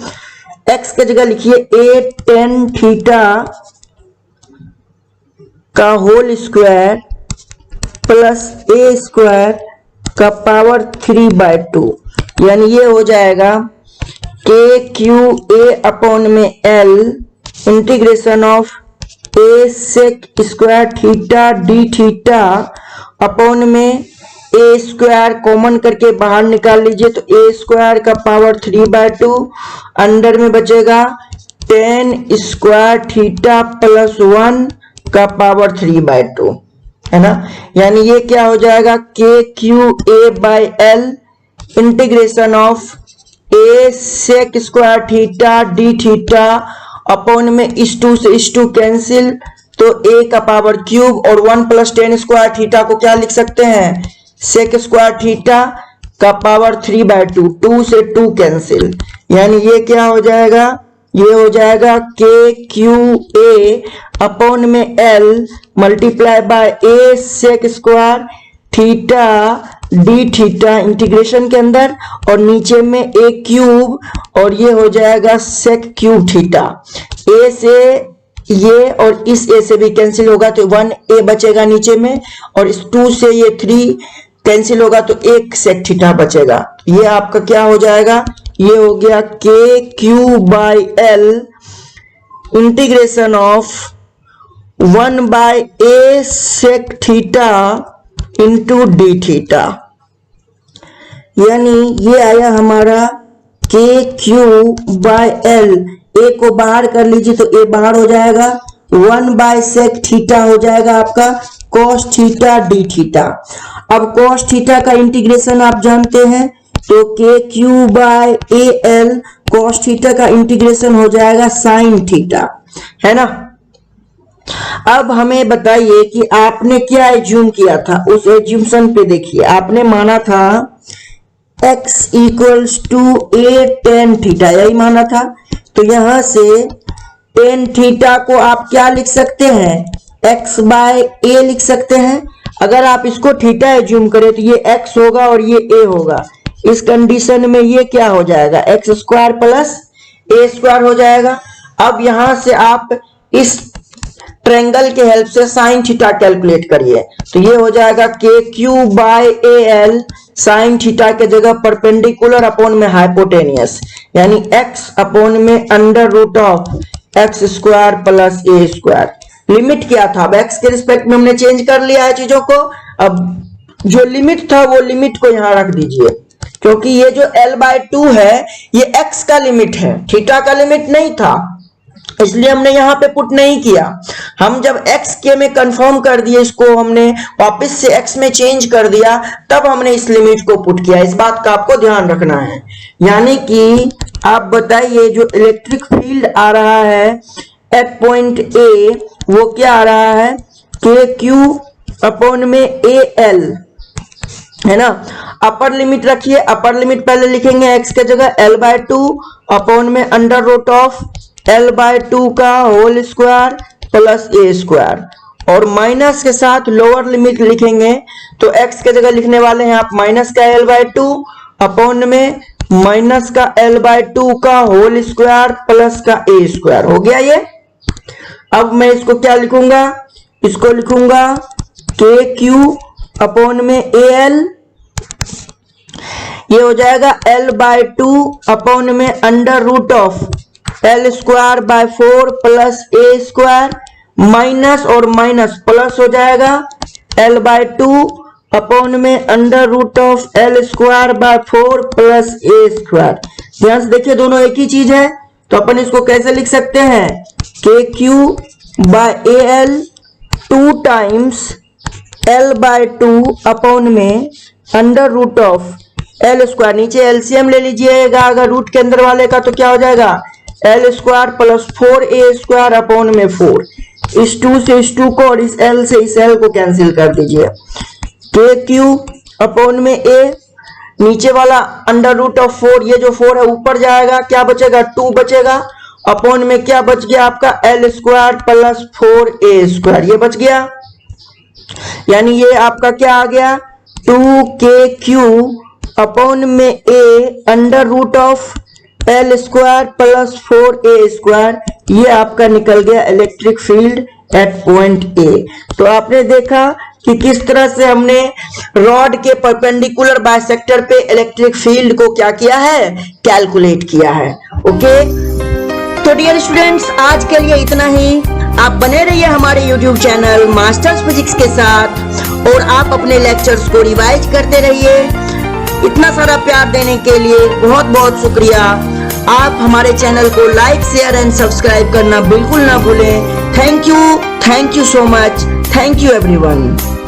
x के जगह लिखिए a tan थीटा का whole square plus a square का पावर 3/2। यानी ये हो जाएगा के क्यू ए अपॉन में L integration of A sec square theta D theta upon में ए स्क्वायर कॉमन करके बाहर निकाल लीजिए, तो ए स्क्वायर का पावर 3/2 अंडर में बचेगा tan स्क्वायर थीटा प्लस 1 का पावर 3/2, है ना। यानी ये क्या हो जाएगा, के Q A by L integration of A sec square theta D theta upon में इस टू से इस टू कैंसिल, तो a का पावर क्यूब और 1 प्लस tan स्क्वायर थीटा को क्या लिख सकते हैं, सेक स्क्वायर थीटा का पावर 3/2, 2 से 2 कैंसिल। यानी ये क्या हो जाएगा, ये हो जाएगा के क्यू ए अपॉन में L multiply by A sec square theta D theta integration के अंदर, और नीचे में ए क्यूब और ये हो जाएगा सेक क्यूब थीटा। ए से ये और इस ए से भी कैंसिल होगा तो 1 ए बचेगा नीचे में, और इस 2 से ये 3 कैंसिल होगा तो एक सेक थीटा बचेगा। ये आपका क्या हो जाएगा, ये हो गया K Q by L integration of 1 by A sec theta into D theta. यानी ये आया हमारा के क्यू बाय एल, ए को बाहर कर लीजिए तो ए बाहर हो जाएगा, 1 बाय सेक थीटा हो जाएगा आपका कॉस थीटा डी थीटा। अब कॉस थीटा का इंटीग्रेशन आप जानते हैं, तो K Q by A L cos theta का इंटीग्रेशन हो जाएगा साइन थीटा, है ना। अब हमें बताइए कि आपने क्या एज्यूम किया था, उस एज्यूमशन पे देखिए, आपने माना था x equals to a tan theta, यही माना था। तो यहां से tan थीटा को आप क्या लिख सकते हैं, x बाय a लिख सकते हैं। अगर आप इसको थीटा एज्यूम करें तो ये x होगा और ये a होगा। इस कंडीशन में ये क्या हो जाएगा, x square plus a square हो जाएगा। अब यहां से आप इस ट्रायंगल के हेल्प से साइन थीटा कैलकुलेट करिए, तो ये हो जाएगा के Q by A L sine theta के जगह परपेंडिकुलर अपॉन में हाइपोटेनियस, यानी x अपॉन में under root of X square plus A square. Limit क्या था, अब x के रिस्पेक्ट में हमने चेंज कर लिया है चीजों को। अब जो लिमिट था वो लिमिट को यहां रख दीजिए, क्योंकि ये जो l/2 है ये x का लिमिट है, थीटा का लिमिट नहीं था, इसलिए हमने यहां पे पुट नहीं किया। हम जब x के में कंफर्म कर दिए, इसको हमने वापस से x में चेंज कर दिया, तब हमने इस लिमिट को पुट किया। इस बात का आपको ध्यान रखना है। यानी कि आप बताइए जो इलेक्ट्रिक फील्ड आ रहा है एट पॉइंट ए, वो क्या आ रहा है, के क्यू अपॉन में ए एल, है ना। अपर लिमिट रखिए, अपर लिमिट पहले लिखेंगे x के जगह l/2 अपॉन में अंडर रूट ऑफ l/2 का होल स्क्वायर प्लस ए स्क्वायर, और माइनस के साथ लोअर लिमिट लिखेंगे, तो x के जगह लिखने वाले हैं आप माइनस का l/2 अपॉन में माइनस का l/2 का होल स्क्वायर प्लस का ए स्क्वायर। हो गया ये। अब मैं इसको क्या लिखूंगा, इसको लिखूंगा के क्यू अपॉन में ए एल, ये हो जाएगा L/2 अपॉन में under root of L square by 4 plus A square, minus और माइनस प्लस हो जाएगा L/2 अपॉन में under root of L square by 4 plus A square. ध्यान से देखिए दोनों एक ही चीज है, तो अपन इसको कैसे लिख सकते हैं, k Q by A l 2 times L/2 upon में under root of L square, नीचे एलसीएम ले लीजिएगा अगर रूट के अंदर वाले का, तो क्या हो जाएगा L square plus 4a square upon में 4, इस 2 से इस 2 को और इस l से इस l को कैंसिल कर दीजिए, के क्यू अपॉन में a, नीचे वाला अंडर रूट ऑफ 4, ये जो 4 है ऊपर जाएगा, क्या बचेगा 2 बचेगा, अपॉन में क्या बच गया आपका L square plus 4a square, ये बच गया, यानी ये आपका क्या आ गया 2kq अपॉन में a under root of L square plus 4a square, ये आपका निकल गया electric field at point A. तो आपने देखा कि किस तरह से हमने रॉड के परपेंडिकुलर बाइसेक्टर पे इलेक्ट्रिक फील्ड को क्या किया है, कैलकुलेट किया है। ओके, तो डियर स्टूडेंट्स आज के लिए इतना ही। आप बने रहिए हमारे YouTube चैनल मास्टर्स फिजिक्स के साथ और आप अपने लेक्चर्स को रिवाइज करते रहिए। इतना सारा प्यार देने के लिए बहुत बहुत शुक्रिया। आप हमारे चैनल को लाइक शेयर एंड सब्सक्राइब करना बिल्कुल ना भूलें। Thank you so much, thank you everyone.